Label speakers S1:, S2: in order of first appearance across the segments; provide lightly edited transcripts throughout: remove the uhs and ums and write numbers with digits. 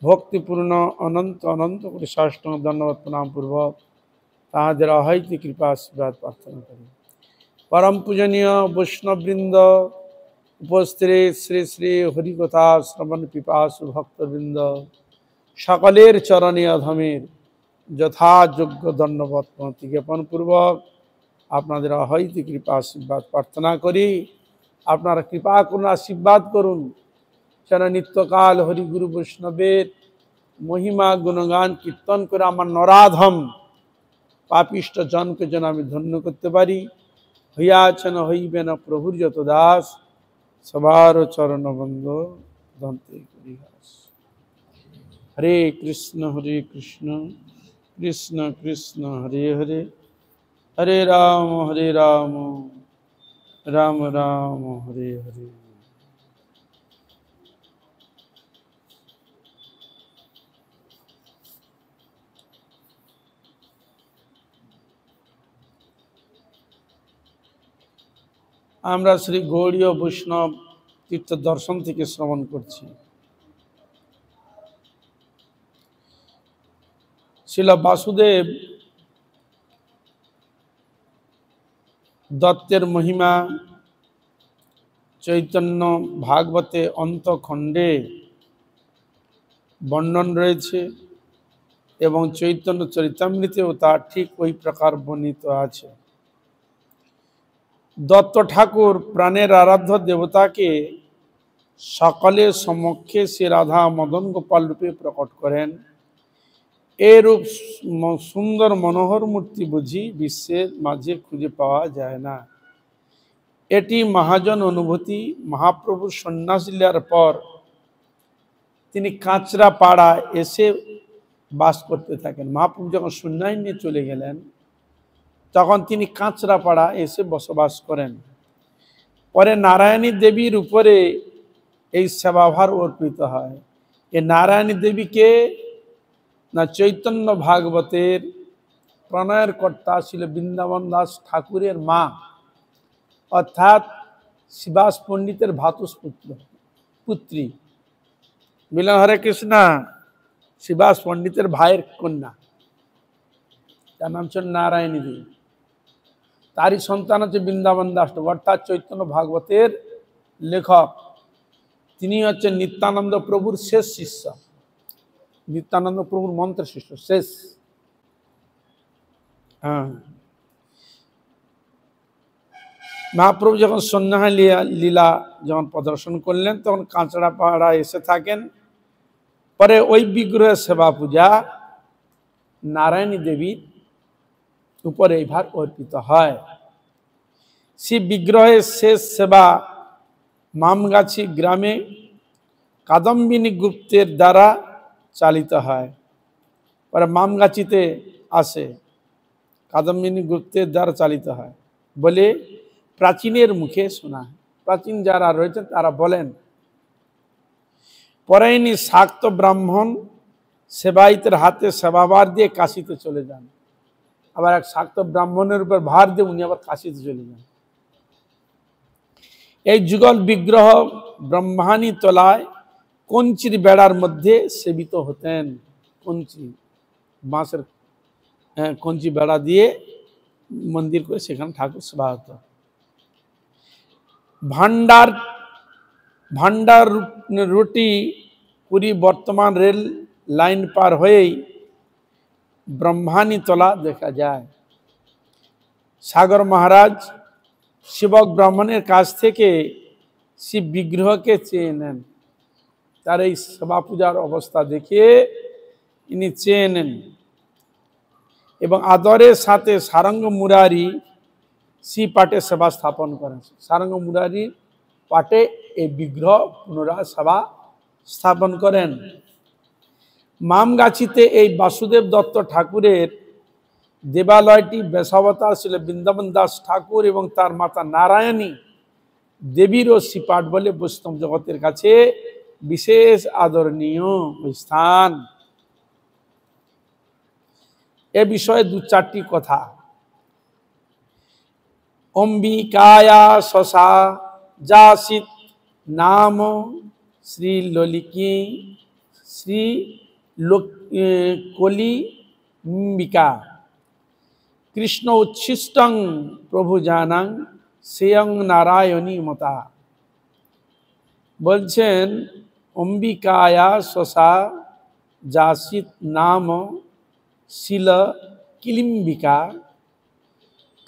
S1: भक्तिपूर्ण अनंत अनंत कोटि साष्टांग दंडवत प्रणाम पूर्वक ताहादेर अहैत कृपा आशीर्वाद प्रार्थना करी। परम पूजनीय वैष्णववृंद उपस्थित श्री श्री हरिकथा श्रवण पिपासु भक्तवृंद सकलेर चरणे अधमेर যথাযোগ্য দণ্ডবত প্রণতি জ্ঞাপন পূর্বক আপনাদের অহৈত কৃপা আশীর্বাদ প্রার্থনা করি। আপনারা কৃপা করুন, আশীর্বাদ করুন যেন নিত্যকাল হরিগুরু বৈষ্ণবের মহিমা গুণগান কীর্তন করে আমার নরাধম পাপিষ্ট জনকে যেন আমি ধন্য করতে পারি। হইয়াছেন হইবে না প্রভুর যত দাস, সবার চরণবন্ধ দন্তে করিহাস। হরে কৃষ্ণ কৃষ্ণ কৃষ্ণ হরে হরে, হরে রাম রাম রাম হরে হরে। আমরা শ্রী গৌড়ীয় বৈষ্ণব তীর্থ দর্শন থেকে শ্রবণ করছি। শিল বাসুদেব দত্তের মহিমা চৈতন্য ভাগবতে অন্তখণ্ডে বর্ণন রয়েছে এবং চৈতন্য চরিতামৃতেও তা ঠিক ওই প্রকার বর্ণিত আছে। দত্ত ঠাকুর প্রাণের আরাধ্য দেবতাকে সকলের সমক্ষে শ্রী রাধা মদন গোপাল রূপে প্রকট করেন। এরূপ সুন্দর মনোহর মূর্তি বুঝি বিশ্বের মাঝে খুঁজে পাওয়া যায় না। এটি মহাজন অনুভূতি। মহাপ্রভুর সন্ন্যাস লীলার পর তিনি কাঁচরা পাড়া এসে বাস করতে থাকেন। মহাপ্রভু যখন সন্ন্যাস নিয়ে চলে গেলেন তখন তিনি কাঁচরা পাড়া এসে বসবাস করেন। পরে নারায়ণী দেবীর উপরে এই সেবাভার অর্পিত হয়। এই নারায়ণী দেবীকে না চৈতন্য ভাগবতের প্রণয়ের কর্তা ছিল বৃন্দাবন দাস ঠাকুরের মা, অর্থাৎ শিবাস পণ্ডিতের পুত্রী। মিলন হরে কৃষ্ণ, শিবাস পণ্ডিতের ভাইয়ের কন্যা, তার নাম ছিল নারায়ণী দেবী। তারই সন্তান হচ্ছে বৃন্দাবন দাস, অর্থাৎ চৈতন্য ভাগবতের লেখক। তিনি হচ্ছেন নিত্যানন্দ প্রভুর শেষ শিষ্য, নিত্যানন্দ প্রভুর মন্ত্র শিষ্য শেষ। মহাপ্রভু যখন সন্ন্যাস লীলা যখন প্রদর্শন করলেন তখন কাঁচড়া পাহাড়া এসে থাকেন। পরে ওই বিগ্রহের সেবা পূজা নারায়ণী দেবীর উপরে এই ভার অর্পিত হয়। সেই বিগ্রহের শেষ সেবা মামগাছি গ্রামে কাদম্বিনী গুপ্তের দ্বারা চালিত হয়। পরে মামগাছিতে আসে, কাদম্বিনী গুপ্তের দ্বারা চালিত হয় বলে প্রাচীনের মুখে শোনা। প্রাচীন যারা রয়েছেন তারা বলেন। পরে ইনি শাক্ত ব্রাহ্মণ সেবায়িতের হাতে সেবাভার দিয়ে কাশিতে চলে যান। আবার এক শাক্ত ব্রাহ্মণের উপর ভার দিয়ে উনি আবার কাশিতে চলে যান। এই যুগল বিগ্রহ ব্রহ্মাণী তলায় কঞ্চির বেড়ার মধ্যে সেবিত হতেন। কঞ্চি, বাঁশের কঞ্চি বেড়া দিয়ে মন্দির করে সেখানে ঠাকুর সেবা হতো। ভান্ডার রুটি পুরী বর্তমান রেল লাইন পার হয়েই ব্রহ্মাণী তলা দেখা যায়। সাগর মহারাজ শিবক ব্রাহ্মণের কাছ থেকে শিব বিগ্রহকে চেয়ে নেন। তার এই সেবা পূজার অবস্থা দেখে ইনি চেয়ে নেন এবং আদরের সাথে সারঙ্গ মুরারি শ্রী পাটে সেবা স্থাপন করেন। সারঙ্গ মুরারির পাটে এই বিগ্রহ পুনরায় সেবা স্থাপন করেন। মামগাছিতে এই বাসুদেব দত্ত ঠাকুরের দেবালয়টি বেশাবতার ছিল বৃন্দাবন দাস ঠাকুর এবং তার মাতা নারায়ণী দেবীরও শ্রীপাঠ বলে বৈষ্ণব জগতের কাছে বিশেষ আদরণীয় স্থান। এ বিষয়ে দু চারটি কথা। অম্বিকায়া শশা যাসিত নাম শ্রী ললিকি শ্রী কলিম্বিকা কৃষ্ণ উচ্ছিষ্টং প্রভু জানাং সেয়ং নারায়ণী মতা। বলছেন অম্বিকায়া শশা যাসিত নাম শিল কিলিম্বিকা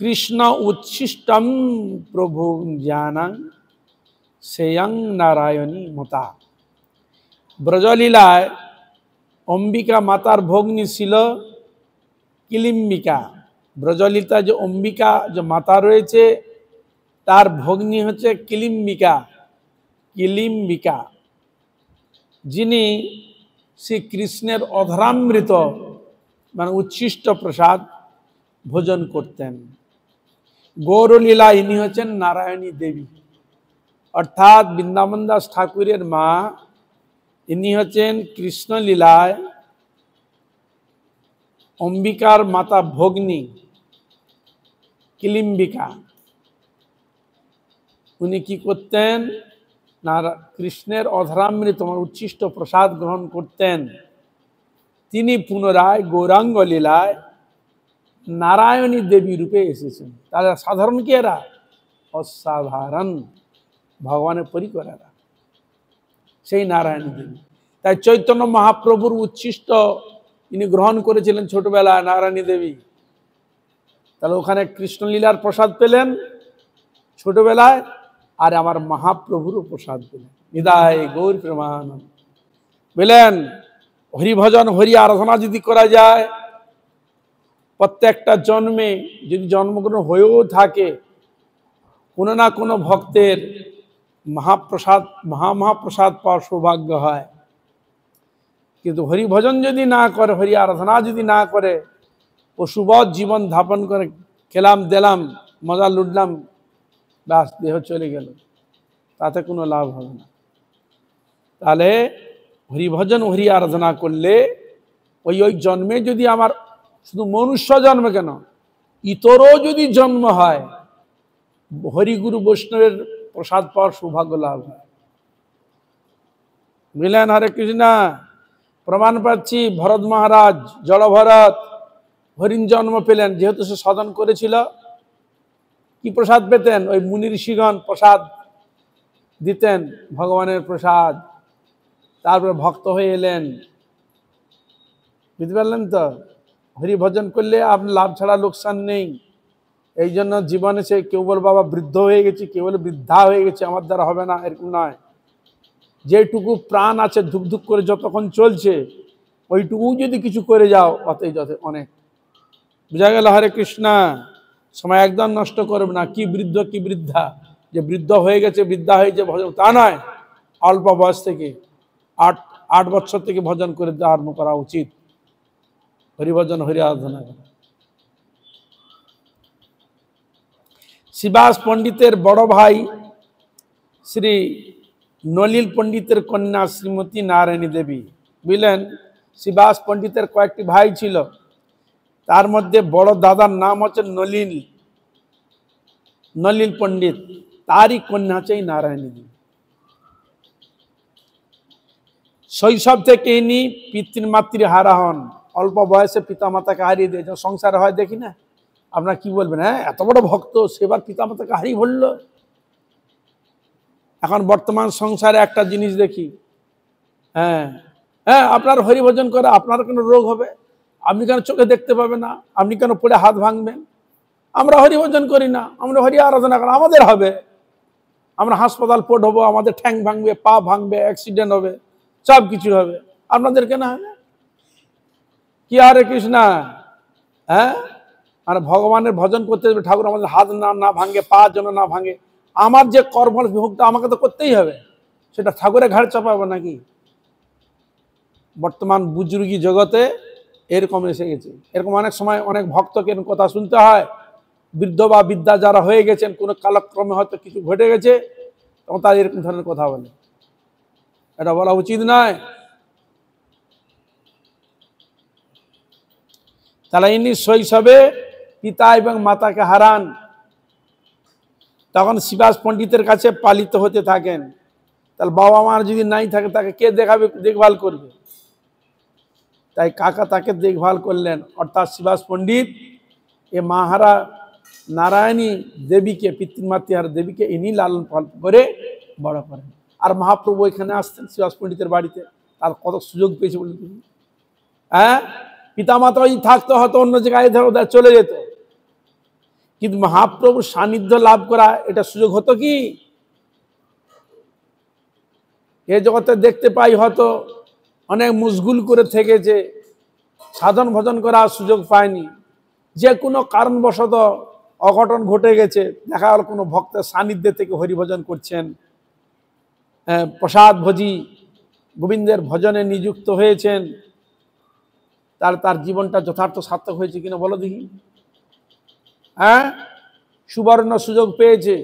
S1: কৃষ্ণ উচ্ছিষ্টম প্রভু জানাং সেয়ং নারায়ণী মতা। ব্রজলীলায় অম্বিকা মাতার ভগ্নী ছিল কিলিম্বিকা। ব্রজলীলা যে অম্বিকা যে মাতা রয়েছে তার ভগ্নী হচ্ছে কিলিম্বিকা। কিলিম্বিকা যিনি শ্রীকৃষ্ণের অধরামৃত মানে উচ্ছিষ্ট প্রসাদ ভোজন করতেন। গৌরলীলা ইনি হচ্ছেন নারায়ণী দেবী, অর্থাৎ বৃন্দাবন দাস ঠাকুরের মা। ইনি হচ্ছেন কৃষ্ণলীলায় অম্বিকার মাতা ভগ্নী কিলিম্বিকা। উনি কি করতেন না, কৃষ্ণের অধরামৃত উচ্ছিষ্ট প্রসাদ গ্রহণ করতেন। তিনি পুনরায় গৌরাঙ্গ লীলায় নারায়ণী দেবী রূপে এসেছেন। তারা সাধারণ কি এরা? অসাধারণ ভগবানের পরিকরেরা, সেই নারায়ণী দেবী। তাই চৈতন্য মহাপ্রভুর উচ্ছিষ্ট ইনি গ্রহণ করেছিলেন ছোটবেলায় নারায়ণী দেবী। তাহলে ওখানে কৃষ্ণলীলার প্রসাদ পেলেন ছোটবেলায়, আর আমার মহাপ্রভুরও প্রসাদ পেলেন। নিদায় গৌর প্রেমানন্দ। বললেন হরিভজন হরি আরাধনা যদি করা যায়, প্রত্যেকটা জন্মে যদি জন্মগ্রহণ হয়েও থাকে, কোনো না কোনো ভক্তের মহাপ্রসাদ মহাপ্রসাদ পাওয়ার সৌভাগ্য হয়। কিন্তু হরিভজন যদি না করে, হরি আরাধনা যদি না করে, পশুবৎ জীবন ধাপন করে খেলাম দিলাম মজা লুটলাম, ব্যাস দেহ চলে গেল, তাতে কোনো লাভ হবে না। তাহলে হরিভজন হরি আরাধনা করলে ওই জন্মে যদি আমার শুধু মনুষ্য জন্ম কেন, ইতরও যদি জন্ম হয়, হরিগুরু বৈষ্ণবের প্রসাদ পাওয়ার সৌভাগ্য লাভ হয়। বুঝলেন? হরে কৃষ্ণা। প্রমাণ পাচ্ছি ভরত মহারাজ জড়ভরত হরিণ জন্ম পেলেন, যেহেতু সে সাধন করেছিল। কি প্রসাদ পেতেন? ওই মুনি ঋষিগণ প্রসাদ দিতেন, ভগবানের প্রসাদ। তারপরে ভক্ত হয়ে এলেন। বুঝতে পারলেন তো? হরি ভজন করলে আপনার লাভ ছাড়া লোকসান নেই। এই জন্য জীবনে সে কেউ বলে বাবা বৃদ্ধ হয়ে গেছি, কেউ বলে বৃদ্ধা হয়ে গেছে, আমার দ্বারা হবে না, এরকম নয়। যেটুকু প্রাণ আছে ধুক ধুক করে যতক্ষণ চলছে, ওইটুকু যদি কিছু করে যাও, অতই যত অনেক। বুঝা গেল? হরে কৃষ্ণা। সময় একদম নষ্ট করবে না। কি বৃদ্ধ কি বৃদ্ধা, যে বৃদ্ধ হয়ে গেছে বৃদ্ধা হয়েছে ভজন, তা নয়। অল্প বয়স থেকে 8 বছর থেকে ভজন করে আরম্ভ করা উচিত। হরিভজন হরি আরাধনা করা। শিবাস পণ্ডিতের বড় ভাই শ্রী নলিল পণ্ডিতের কন্যা শ্রীমতী নারায়ণী দেবী। বুঝলেন? শিবাস পণ্ডিতের কয়েকটি ভাই ছিল, তার মধ্যে বড় দাদার নাম হচ্ছে নলিল পণ্ডিত, তারই কন্যা হচ্ছে নারায়ণী দেবী। শৈশব থেকে ইনি পিতৃমাতৃ হারা হন। অল্প বয়সে পিতা মাতাকে হারিয়ে দিয়েছে। সংসারে হয় দেখি না, আপনারা কি বলবেন? হ্যাঁ, এত বড় ভক্ত, সেবার পিতা মাতাকে হারিয়ে বলল। এখন বর্তমান সংসারে একটা জিনিস দেখি, হ্যাঁ হ্যাঁ, আপনার হরিভজন করে আপনার কোনো রোগ হবে? আপনি কেন চোখে দেখতে পাবেন না? আপনি কেন পড়ে হাত ভাঙবেন? আমরা হরিভজন করি না, আমরা হরি আরাধনা করি, আমাদের হবে। আমরা হাসপাতাল পড় হবো, আমাদের ঠ্যাং ভাঙবে, পা ভাঙবে, অ্যাক্সিডেন্ট হবে, সব কিছু হবে। আপনাদের কেন হবে? কি হরে কৃষ্ণা। হ্যাঁ, আর ভগবানের ভজন করতে হবে, ঠাকুর আমাদের হাত না ভাঙে, পা যেন না ভাঙে। আমার যে কর্ম বিভক্ত আমাকে তো করতেই হবে, সেটা ঠাকুরের ঘাড়ে চাপাবো নাকি? বর্তমান বুজুর্গি জগতে এরকম এসে গেছে। এরকম অনেক সময় অনেক ভক্তকে কথা শুনতে হয়, বৃদ্ধ বা বিদ্যা যারা হয়ে গেছেন, কোনো কালক্রমে হয়তো কিছু ঘটে গেছে, তখন তারা এরকম ধরনের কথা বলে। এটা বলা উচিত নয়। তাহলে ইনি শৈশবে পিতা এবং মাতাকে হারান, তখন শিবাস পণ্ডিতের কাছে পালিত হতে থাকেন। তাহলে বাবা মার যদি নাই থাকে তাকে কে দেখভাল করবে? তাই কাকা তাকে দেখভাল করলেন। অর্থাৎ শ্রীবাস পণ্ডিত এ মাহারা নারায়ণী দেবীকে, পিতৃমাতৃহারা দেবীকে ইনি লালন পালন করে বড় করেন। আর মহাপ্রভু এখানে আসতেন শ্রীবাস পণ্ডিতের বাড়িতে, তার কত সুযোগ পেয়েছে বলে তুমি। হ্যাঁ, পিতামাতা ওই থাকতে হয়তো অন্য জায়গায় ওদের চলে যেত, কিন্তু মহাপ্রভুর সান্নিধ্য লাভ করা এটা সুযোগ হতো কি? এ জগতে দেখতে পাই হয়তো অনেক মুশগুল করে থেকেছে, সাধন ভজন করার সুযোগ পায়নি, যে কোনো কারণবশত অঘটন ঘটে গেছে, দেখা গেল কোনো ভক্তের সান্নিধ্যে থেকে হরিভজন করছেন, প্রসাদ ভোজি গোবিন্দের ভজনে নিযুক্ত হয়েছেন, তার জীবনটা যথার্থ সার্থক হয়েছে কিনা বলো দেখি। হ্যাঁ, সুবর্ণ সুযোগ পেয়েছে,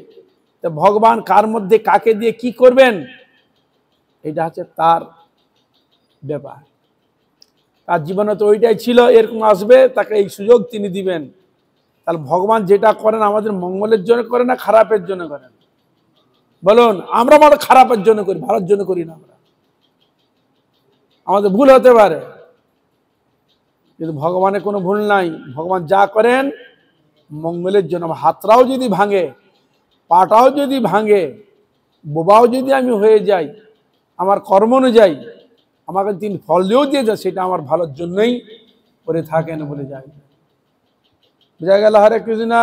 S1: তো ভগবান কার মধ্যে কাকে দিয়ে কি করবেন এটা হচ্ছে তার ব্যাপার। তার জীবনে তো ওইটাই ছিল, এরকম আসবে, তাকে এই সুযোগ তিনি দিবেন। তাহলে ভগবান যেটা করেন আমাদের মঙ্গলের জন্য করেন না খারাপের জন্য করেন? বলুন, আমরা মানে খারাপের জন্য করি, ভালোর জন্য করি না। আমরা, আমাদের ভুল হতে পারে, কিন্তু ভগবানের কোনো ভুল নাই। ভগবান যা করেন মঙ্গলের জন্য। হাতটাও যদি ভাঙে, পাটাও যদি ভাঙে, বোবাও যদি আমি হয়ে যাই, আমার কর্ম অনুযায়ী আমাকে তিনি ফল দিয়েও দিয়ে যায়, সেটা আমার ভালোর জন্যই করে থাকেন বলে যায়। বুঝা গেল? হরে কৃষ্ণ।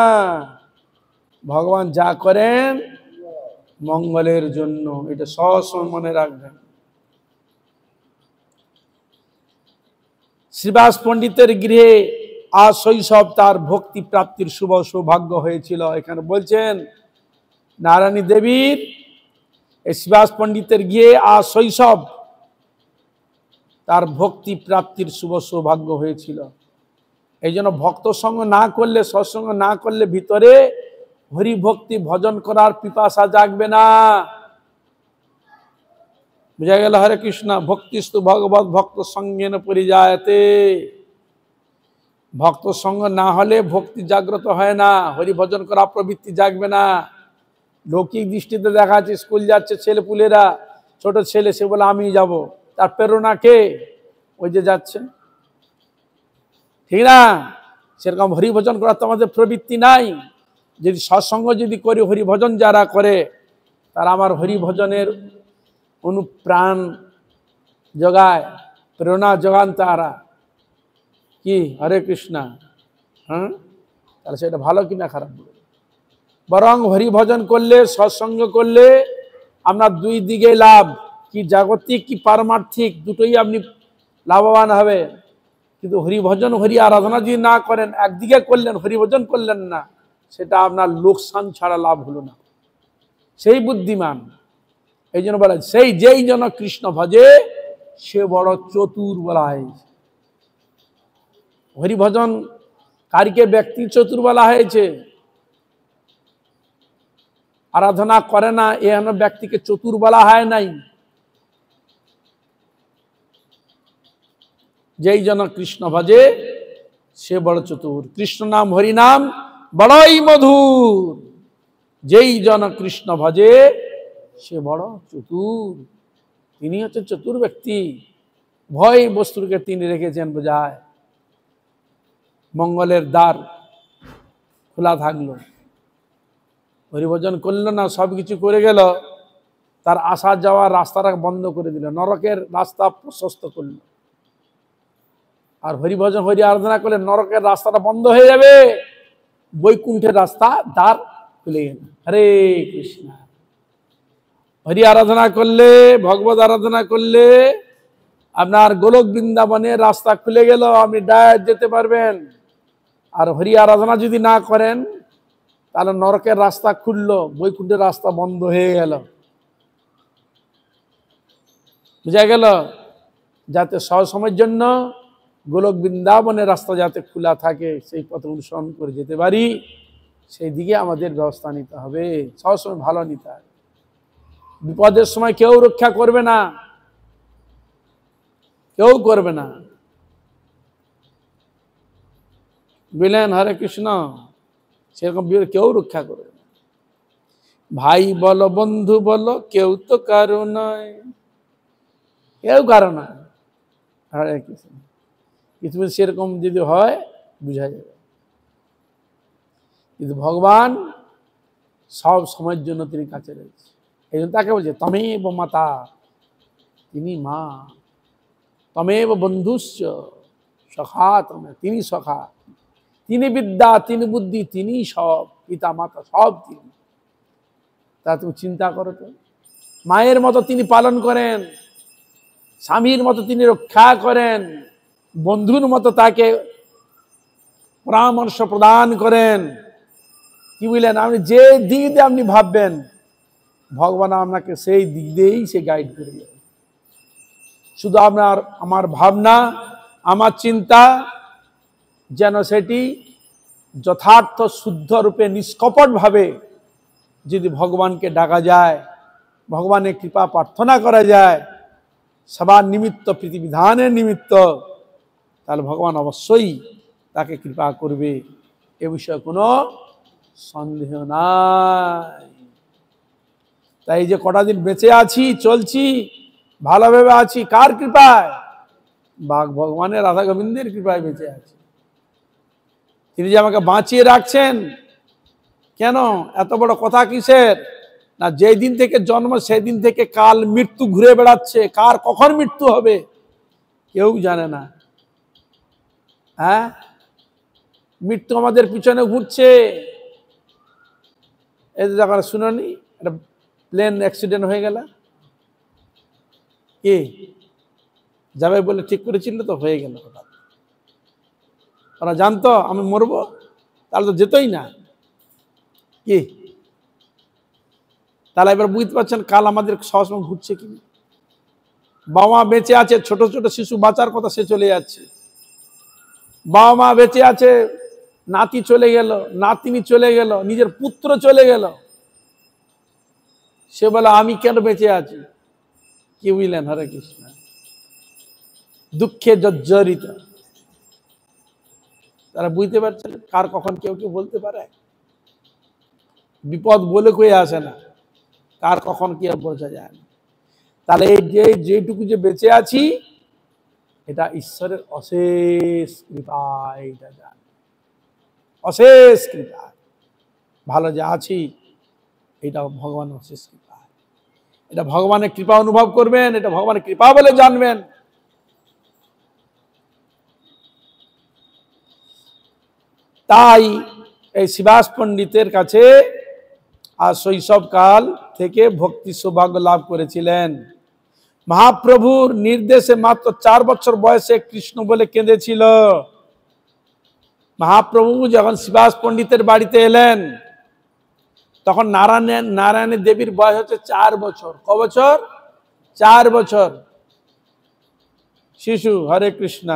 S1: ভগবান যা করেন মঙ্গলের জন্য, এটা সবসময় মনে রাখবেন। শ্রীবাস পণ্ডিতের গৃহে আজ শৈশব তার ভক্তি প্রাপ্তির শুভ সৌভাগ্য হয়েছিল। এখানে বলছেন নারায়ণী দেবীর এই শ্রীবাস পণ্ডিতের গিয়ে আজ শৈশব তার ভক্তি প্রাপ্তির শুভ সৌভাগ্য হয়েছিল। এই জন্য ভক্ত সঙ্গ না করলে, সৎসঙ্গ না করলে ভিতরে হরিভক্তি ভজন করার পিপাসা জাগবে না। বুঝা গেল? হরে কৃষ্ণ। ভক্তিস্তু ভগবত ভক্ত সঙ্গেন পরিজায়তে। ভক্ত সঙ্গ না হলে ভক্তি জাগ্রত হয় না, হরিভজন করা প্রবৃত্তি জাগবে না। লৌকিক দৃষ্টিতে দেখা যাচ্ছে স্কুল যাচ্ছে ছেলেপুলেরা, ছোট ছেলে, সে বলে আমি যাব, তার প্রেরণা কে? ওই যে যাচ্ছে, ঠিক না? সেরকম হরিভজন করার তো আমাদের প্রবৃত্তি নাই। যদি সৎসঙ্গ যদি করি, হরিভজন যারা করে তারা আমার হরিভজনের অনুপ্রাণ জগায়, প্রেরণা জগান তারা। কি? হরে কৃষ্ণ। হ্যাঁ, তাহলে সেটা ভালো কিনা খারাপ? বরং হরিভজন করলে, সৎসঙ্গ করলে আপনার দুই দিকে লাভ, কি জাগতিক কি পারমার্থিক, দুটোই আপনি লাভবান হবে। কিন্তু হরিভজন, হরি আরাধনা যদি না করেন, একদিকে করলেন হরিভজন করলেন না, সেটা আপনার লোকসান ছাড়া লাভ হলো না। সেই বুদ্ধিমান। এই জন্য বলা সেই যেই জন কৃষ্ণ ভজে সে বড় চতুর বলা হয়েছে। হরিভজন কারীকে ব্যক্তি চতুর বলা হয়েছে। আরাধনা করে না এমন ব্যক্তিকে চতুর বলা হয় নাই। যেই জন কৃষ্ণ ভজে সে বড় চতুর। কৃষ্ণ নাম হরি নাম বড়ই মধুর। যেই জন কৃষ্ণ ভজে সে বড় চতুর। তিনি হচ্ছেন চতুর ব্যক্তি। ভয় বস্তুকে তিনি রেখেছেন, বোঝায় মঙ্গলের দ্বার খোলা থাকলো। হরিভজন করল না, সবকিছু করে গেল, তার আসা যাওয়ার রাস্তাটা বন্ধ করে দিল, নরকের রাস্তা প্রশস্ত করল। আর হরিভজন, হরি আরাধনা করলে নরকের রাস্তাটা বন্ধ হয়ে যাবে, বৈকুণ্ঠের রাস্তা দ্বার খুলে গেল। হরে কৃষ্ণ। হরি আরাধনা করলে, ভগবত আরাধনা করলে আপনার গোলক বৃন্দাবনের রাস্তা খুলে গেল, আপনি ডাইরেক্ট যেতে পারবেন। আর হরি আরাধনা যদি না করেন তাহলে নরকের রাস্তা খুললো, বৈকুণ্ঠের রাস্তা বন্ধ হয়ে গেল। বুঝা গেল? যাতে সব সময়ের জন্য গোলক বৃন্দাবনের রাস্তা যাতে খোলা থাকে, সেই পথ অনুসরণ করে যেতে পারি, সেই দিকে আমাদের ব্যবস্থা নিতে হবে। সবসময় ভালো নিতে হবে। বিপদের সময় কেউ রক্ষা করবে না, কেউ করবে না, বুঝলেন? হরে কৃষ্ণ। সেরকম কেউ রক্ষা করবে না। ভাই বলো বন্ধু বলো কেউ তো কারো নয়, কেউ কারো নয়। হরে কৃষ্ণ। কিছু সেরকম যদি হয় বুঝা যাবে, কিন্তু ভগবান সব সময়ের জন্য তিনি কাছে রয়েছে। এই জন্য তাকে বলছে তমেব মাতা, তিনি মা, তমেব বন্ধুশ্চ সখা, তিনি সখা, তিনি বিদ্যা, তিনি বুদ্ধি, তিনি সব, পিতা মাতা সব তিনি। তা তুমি চিন্তা করো তো, মায়ের মতো তিনি পালন করেন, স্বামীর মতো তিনি রক্ষা করেন, বন্ধুর মতো তাকে পরামর্শ প্রদান করেন। কি বললেন, আপনি যে দিক দিয়ে আপনি ভাববেন ভগবান আপনাকে সেই দিক দিয়েই সে গাইড করে যাবে। শুধু আমার ভাবনা, আমার চিন্তা যেন সেটি যথার্থ শুদ্ধ রূপে নিষ্কপট ভাবে যদি ভগবানকে ডাকা যায়, ভগবানের কৃপা প্রার্থনা করা যায় সবার নিমিত্ত, প্রীতিবিধানের নিমিত্ত, তাহলে ভগবান অবশ্যই তাকে কৃপা করবে, এ বিষয়ে কোনো সন্দেহ নাই। তাই যে কটা দিন বেঁচে আছি, চলছি, ভালোভাবে আছি, কার কৃপায়? ভগবানের রাধা গোবিন্দের কৃপায় বেঁচে আছি। তিনি যে আমাকে বাঁচিয়ে রাখছেন, কেন এত বড় কথা কিসের? না, যেই দিন থেকে জন্ম সেই দিন থেকে কাল মৃত্যু ঘুরে বেড়াচ্ছে। কার কখন মৃত্যু হবে কেউ জানে না। হ্যাঁ, মৃত্যু আমাদের পিছনে ঘুরছে। এই যে যখন শুনুনি একটা প্লেন অ্যাক্সিডেন্ট হয়ে গেল, কি যাবে বলে ঠিক করেছিল তো হয়ে গেল হঠাৎ। ওরা জানতো আমি মরবো, তাহলে তো যেতই না। কি তাহলে এবার বুঝতে পারছেন কাল আমাদের সবসময় ঘুরছে কি? বাবা মা বেঁচে আছে, ছোট ছোট শিশু বাঁচার কথা, সে চলে যাচ্ছে। বাবা মা বেঁচে আছে, নাতি চলে গেল, নাতিনি চলে গেল, নিজের পুত্র চলে গেল, সে বলে আমি কেন বেঁচে আছি? কি বুঝলেন? হরে কৃষ্ণ। দুঃখে জর্জরিত। তারা বুঝতে পারছেন কার কখন কেউ কেউ বলতে পারে? বিপদ বলে কয়ে আসে না, কার কখন কি বোঝা যায় না। তাহলে এই যেটুকু যে বেঁচে আছি এটা ঈশ্বরের অশেষ কৃপা, এইটা জান, অশেষ কৃপা। ভালো যে আছি এটা ভগবানের অশেষ কৃপা। এটা ভগবানের কৃপা অনুভব করবেন, এটা ভগবানের কৃপা বলে জানবেন। তাই এই শ্রীবাস পণ্ডিতের কাছে আর শৈশবকাল থেকে ভক্তি সৌভাগ্য লাভ করেছিলেন। মহাপ্রভুর নির্দেশে মাত্র 4 বছর বয়সে কৃষ্ণ বলে কেঁদেছিল। মহাপ্রভু যখন শ্রীবাস পণ্ডিতের বাড়িতে এলেন তখন নারায়ণী দেবীর বয়স হচ্ছে 4 বছর। ক বছর? 4 বছর শিশু। হরে কৃষ্ণ।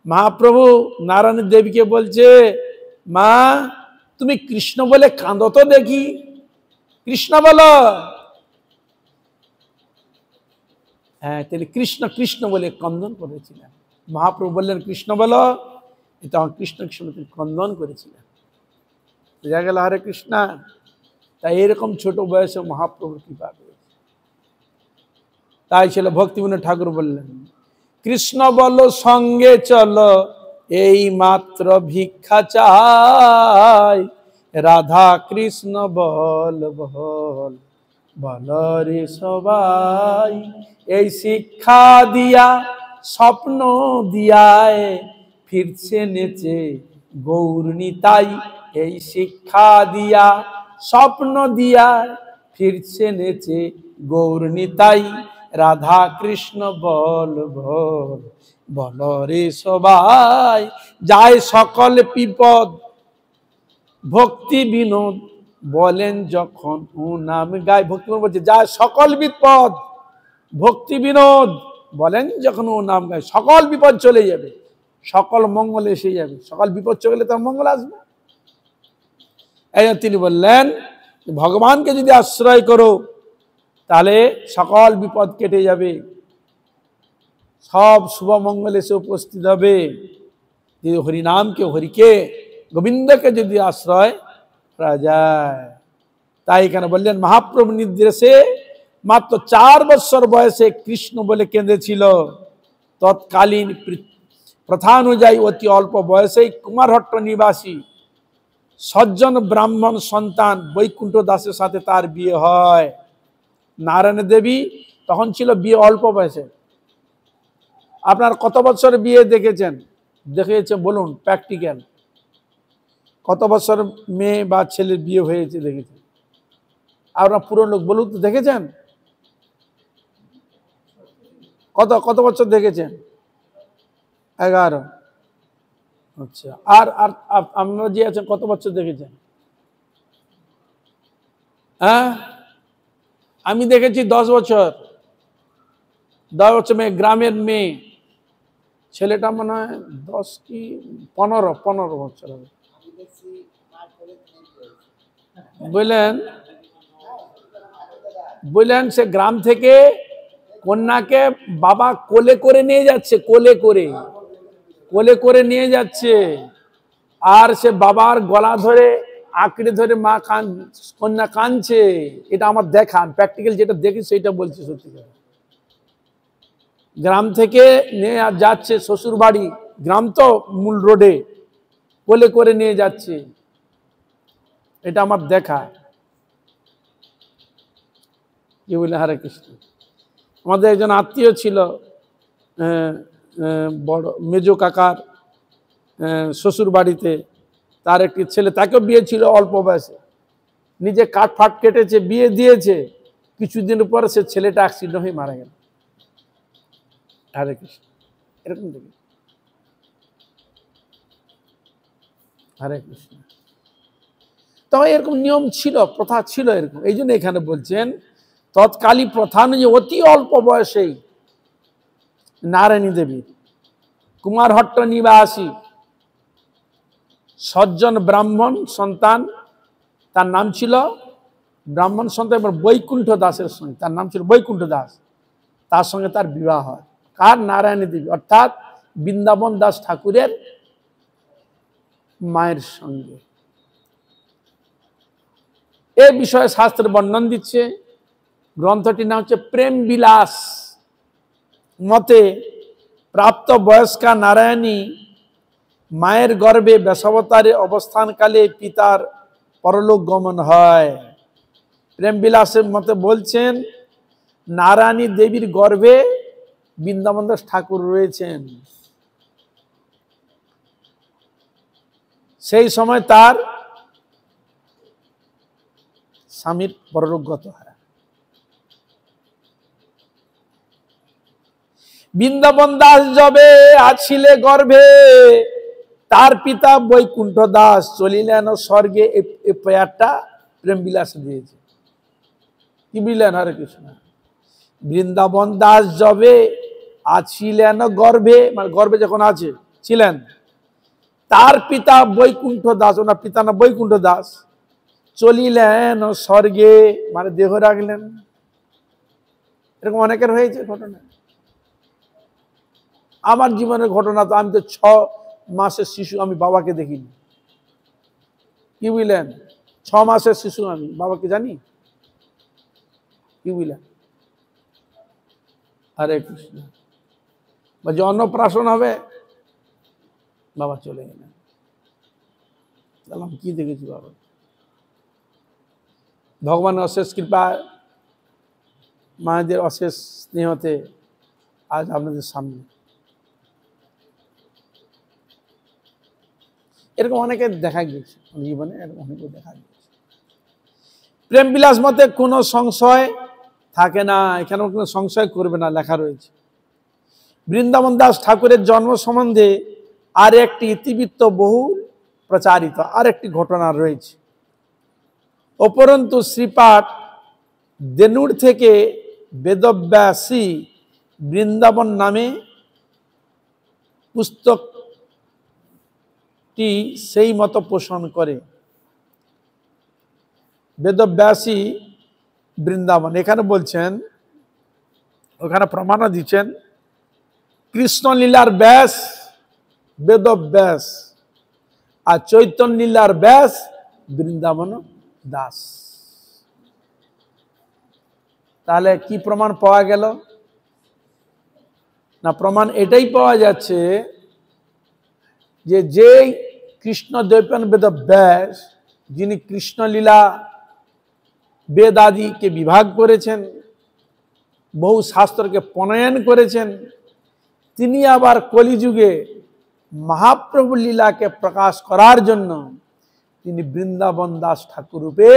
S1: মহাপ্রভু নারায়ণী দেবীকে বলছে, মা তুমি কৃষ্ণ বলে কাঁদো তো দেখি, কৃষ্ণ বলো। হ্যাঁ, তিনি কৃষ্ণ কৃষ্ণ বলে ক্রন্দন করেছিলেন। মহাপ্রভু বললেন কৃষ্ণ বলো, তখন কৃষ্ণ কৃষ্ণ তিনি ক্রন্দন করেছিলেন। বোঝা গেল? হরে কৃষ্ণ। তাই এরকম ছোট বয়সে মহাপ্রভুর কৃপা করেছে। তাই ছিল ভক্তিবিনোদ ঠাকুর বললেন, কৃষ্ণ বলো সঙ্গে চলো এই মাত্র ভিক্ষা চাই, রাধা কৃষ্ণ বল বল বল রে সবাই, এই শিক্ষা দিয়া স্বপ্ন দিয়ায় ফিরছে নেচে গৌর নিতাই, এই শিক্ষা দিয়া স্বপ্ন দিয়া ফিরছে নেচে গৌর নিতাই, রাধা কৃষ্ণ বল বল বল রে সবাই, যায় সকল বিপদ ভক্তি বিনোদ বলেন যখন ও নাম গায়। ভক্তি বলছে যায় সকল বিপদ ভক্তি বিনোদ বলেন যখন ও নাম গায়, সকল বিপদ চলে যাবে, সকল মঙ্গল এসে যাবে। সকল বিপদ চলে গেলে তার মঙ্গল আসবে। এই তিনি বললেন ভগবানকে যদি আশ্রয় করো তাহলে সকল বিপদ কেটে যাবে, সব শুভ মঙ্গল এসে উপস্থিত হবে। যদি হরিনামকে, হরিকে, গোবিন্দকে যদি আশ্রয় করা যায়। তাই এখানে বললেন মহাপ্রভু নির্দেশে মাত্র 4 বছর বয়সে কৃষ্ণ বলে কেঁদেছিল। তৎকালীন প্রথা অনুযায়ী অতি অল্প বয়সেই কুমারহট্ট নিবাসী সজ্জন ব্রাহ্মণ সন্তান বৈকুণ্ঠ দাসের সাথে তার বিয়ে হয়। নারায়ণ দেবী তখন ছিল বিয়ে অল্প বয়সে। আপনার কত বছর বিয়ে দেখেছেন? দেখেছেন বলুন, প্র্যাকটিক্যাল কত বছর মেয়ে বা ছেলের বিয়ে হয়েছে দেখেছেন? আপনার পুরনো লোক বলুন তো, দেখেছেন কত কত বছর দেখেছেন? 11। আচ্ছা, আর আর আপনারা যে আছেন কত বছর দেখেছেন? হ্যাঁ, আমি দেখেছি 10 বছর। 10 বছর মেয়ে, গ্রামের মেয়ে, ছেলেটা মনে হয় 10 কি 15 বছর হবে। বললেন সে গ্রাম থেকে কন্যাকে বাবা কোলে করে নিয়ে যাচ্ছে, কোলে করে নিয়ে যাচ্ছে, আর সে বাবার গলা ধরে আঁকড়ে ধরে মা কন্যা কাঁদছে। এটা আমার দেখা, প্র্যাকটিক্যাল যেটা দেখি সেটা বলছি। সত্যি গ্রাম থেকে নিয়ে যাচ্ছে শ্বশুর বাড়ি, গ্রাম তো মূল রোডে, কোলে করে নিয়ে যাচ্ছে, এটা আমার দেখা। কি বলে? হরে কৃষ্ণ। আমাদের একজন আত্মীয় ছিল, বড় মেজো কাকার শ্বশুর বাড়িতে, তার একটি ছেলে, তাকেও বিয়ে ছিল অল্প বয়সে, নিজে কাঠ ফাট কেটেছে, বিয়ে দিয়েছে, কিছুদিন পরে সে ছেলেটা অ্যাক্সিডেন্ট হয়ে মারা গেল। হরে কৃষ্ণ। এরকম দেখি। হরে কৃষ্ণ। তবে এরকম নিয়ম ছিল, প্রথা ছিল এরকম। এই জন্য এখানে বলছেন তৎকালীন প্রথা অনুযায়ী অতি অল্প বয়সেই নারায়ণী দেবী কুমারহট্ট নিবাসী সজ্জন ব্রাহ্মণ সন্তান, তার নাম ছিল ব্রাহ্মণ সন্তান বৈকুণ্ঠ দাসের সঙ্গে, তার নাম ছিল বৈকুণ্ঠ দাস, তার সঙ্গে তার বিবাহ হয়। কার? নারায়ণী দেবী, অর্থাৎ বৃন্দাবন দাস ঠাকুরের মায়ের সঙ্গে। এ বিষয়ে শাস্ত্রের বর্ণন দিচ্ছে। গ্রন্থটির নাম হচ্ছে প্রেম বিলাস। মতে প্রাপ্ত বয়স্কা নারায়ণী মায়ের গর্ভে বেশাবতারে অবস্থানকালে পিতার পরলোক গমন হয়। প্রেম বিলাসের মতে বলছেন নারায়ণী দেবীর গর্ভে বৃন্দাবন দাস ঠাকুর রয়েছেন। সেই সময় তার স্বামীর পরলোকগত হয়। বৃন্দাবন দাস যবে আছিলে গর্ভে, তার পিতা বৈকুণ্ঠ দাস চলিলেন স্বর্গে। এই পেয়ারটা প্রেম বিলাস দিয়েছে। কি বললেন? হরে কৃষ্ণ। বৃন্দাবন দাস যবে আছিলেন গর্ভে, মানে গর্ভে যখন আছে ছিলেন, তার পিতা বৈকুণ্ঠ দাস, ওনার পিতা না বৈকুণ্ঠ দাস, চলিলেন স্বর্গে, মানে দেহ রাখলেন। এরকম অনেকের হয়েছে ঘটনা। আমার জীবনের ঘটনা তো, আমি তো 6 মাসের শিশু, আমি বাবাকে দেখিনি। কি বুঝলেন? 6 মাসের শিশু আমি, বাবাকে জানি? কি বুঝলেন? হরে কৃষ্ণ। বলছে অন্নপ্রাশন হবে, বাবা চলে গেলেন। কি দেখেছি বাবা? ভগবানের অশেষ কৃপা, মায়েদের অশেষ স্নেহতে আজ আপনাদের সামনে। এরকম অনেকে দেখা গিয়েছে জীবনে, এরকম অনেকে দেখা গিয়েছে। প্রেম বিলাস মতে কোনো সংশয় থাকে না, এখানে কোনো সংশয় করবে না, লেখা রয়েছে। বৃন্দাবন দাস ঠাকুরের জন্ম সম্বন্ধে আর একটি ইতিবৃত্ত বহু প্রচারিত, আর একটি ঘটনা রয়েছে। উপরন্তু শ্রীপাঠ দেনুর থেকে বেদব্যাসী বৃন্দাবন নামে পুস্তকটি সেই মতো পোষণ করে। বেদব্যাসী বৃন্দাবন, এখানে বলছেন, ওখানে প্রমাণও দিচ্ছেন কৃষ্ণলীলার ব্যাস বেদব্যাস, আর চৈতন্য লীলার ব্যাস বৃন্দাবন দাস। তাহলে কি প্রমাণ পাওয়া গেল? না, প্রমাণ এটাই পাওয়া যাচ্ছে যে যেই কৃষ্ণ দ্বৈপায়ন বেদব্যাস, যিনি কৃষ্ণলীলা বেদ আদিকে বিভাগ করেছেন, বহু শাস্ত্রকে প্রণয়ন করেছেন, তিনি আবার কলিযুগে মহাপ্রভু লীলাকে প্রকাশ করার জন্য তিনি বৃন্দাবন দাস ঠাকুর রূপে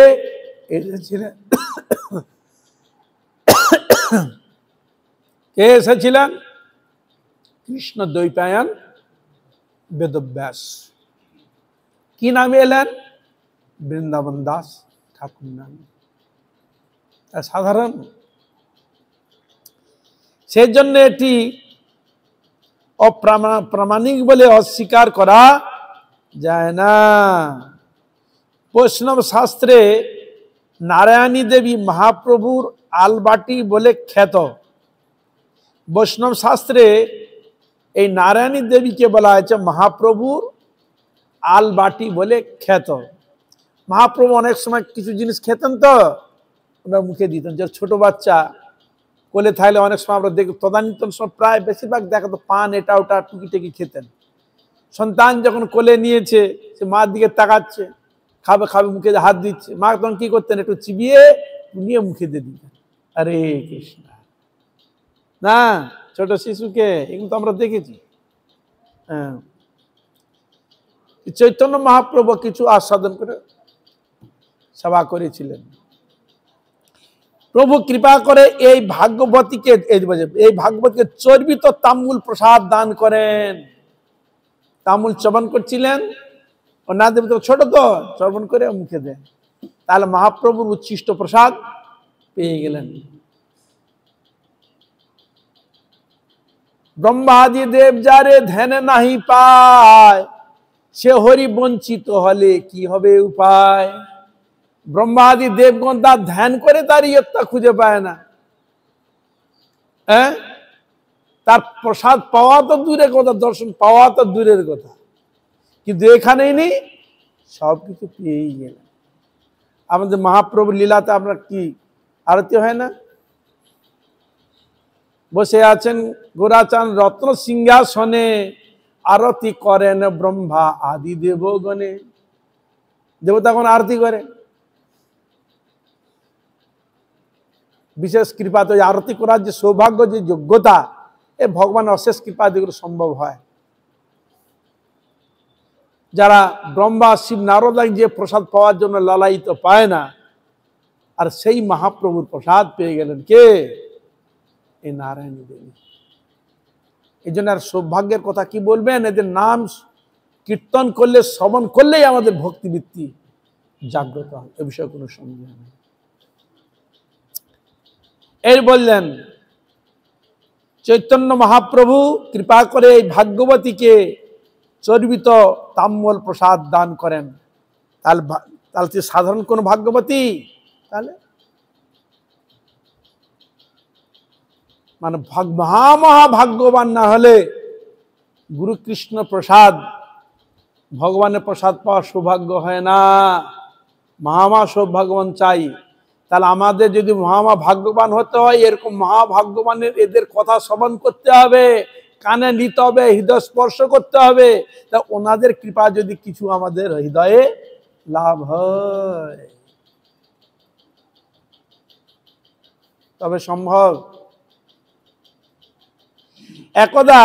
S1: এসেছিলেন। কে এসেছিলেন? কৃষ্ণ দ্বৈপায়ন বেদব্যাস। কি নামে এলেন? বৃন্দাবন দাস ঠাকুর নামে। সাধারণ, সেই জন্য এটি অপ্রামাণিক বলে অস্বীকার করা যায় না। বৈষ্ণব শাস্ত্রে নারায়ণী দেবী মহাপ্রভুর আলবাটি বলে খ্যাত। বৈষ্ণব শাস্ত্রে এই নারায়ণী দেবীকে বলা হয়েছে মহাপ্রভুর আলবাটি বলে খ্যাত। মহাপ্রভু অনেক সময় কিছু জিনিস খেতেন, তো ওনার মুখে দিতেন। যে ছোট বাচ্চা কোলে থাকলে অনেক সময় আমরা দেখি, তদানীন্তন সময় প্রায় বেশিরভাগ দেখা তো পান এটা ওটা টুকি টেকি খেতেন। সন্তান যখন কোলে নিয়েছে, সে মার দিকে তাকাচ্ছে, খাবে খাবে, মুখে হাত দিচ্ছে, মা তখন কি করতেন? একটু চিবিয়ে নিয়ে মুখে দিয়ে দিতেন। হরে কৃষ্ণ। না, ছোট শিশুকে এগুলো তো আমরা দেখেছি। হ্যাঁ, চৈতন্য মহাপ্রভু কিছু আস্বাদন করে সেবা করেছিলেন। প্রভু কৃপা করে এই ভাগবতীকে চর্বিত তাম্বুল প্রসাদ দান করেন। তাম্বুল চবন করছিলেন, ও না দেব তো ছোট, তো চবন করে মুখে দেন, তাহলে মহাপ্রভুর উচ্ছিষ্ট প্রসাদ পেয়ে গেলেন। ব্রহ্মাদি দেব যারে ধ্যানে নাহি পায়, সে হরি বঞ্চিত হলে কি হবে উপায়। ব্রহ্মাদি দেবগণ তার ধ্যান করে তার ইয়ত্তা খুঁজে পায় না। হ্যাঁ, তার প্রসাদ পাওয়া তো দূরের কথা, দর্শন পাওয়া তো দূরের কথা, কিন্তু এখানেই নেই, সবকিছু পেয়েই গেল। আমাদের মহাপ্রভুর লীলাতে আমরা কি আরতি হয় না? বসে আছেন গোরাচান রত্ন সিংহাসনে, আরতি করেন ব্রহ্মা আদি দেবগণে। দেবতাগণ আরতি করে। বিশেষ কৃপা তো আরতি করার যে সৌভাগ্য, যে যোগ্যতা, এ ভগবানের অশেষ কৃপা যেগুলো সম্ভব হয়। যারা ব্রহ্মা শিব নারদ যে প্রসাদ পাওয়ার জন্য লালায়িত পায় না, আর সেই মহাপ্রভুর প্রসাদ পেয়ে গেলেন কে? এই নারায়ণী দেবী। এই জন্য আর সৌভাগ্যের কথা কি বলবেন? এদের নাম কীর্তন করলে, শ্রবণ করলেই আমাদের ভক্তিবৃত্তি জাগ্রত হয়, এ বিষয়ে কোনো সন্দেহ নেই। এই বললেন চৈতন্য মহাপ্রভু কৃপা করে এই ভাগ্যবতীকে চর্বিত তাম্বুল প্রসাদ দান করেন। তাহলে সাধারণ কোন ভাগ্যবতী? তাহলে মানে মহাভাগ্যবান না হলে গুরু কৃষ্ণ প্রসাদ, ভগবানের প্রসাদ পাওয়ার সৌভাগ্য হয় না। মহামা সৌভাগ্যবান চাই। তাহলে আমাদের যদি মহাভাগ্যবান হতে হয়, এরকম মহাভাগ্যবানের এদের কথা শ্রবণ করতে হবে, কানে নিতে হবে, হৃদয় স্পর্শ করতে হবে। তা ওনাদের কৃপা যদি কিছু আমাদের হৃদয়ে লাভ হয়, তবে সম্ভব। একদা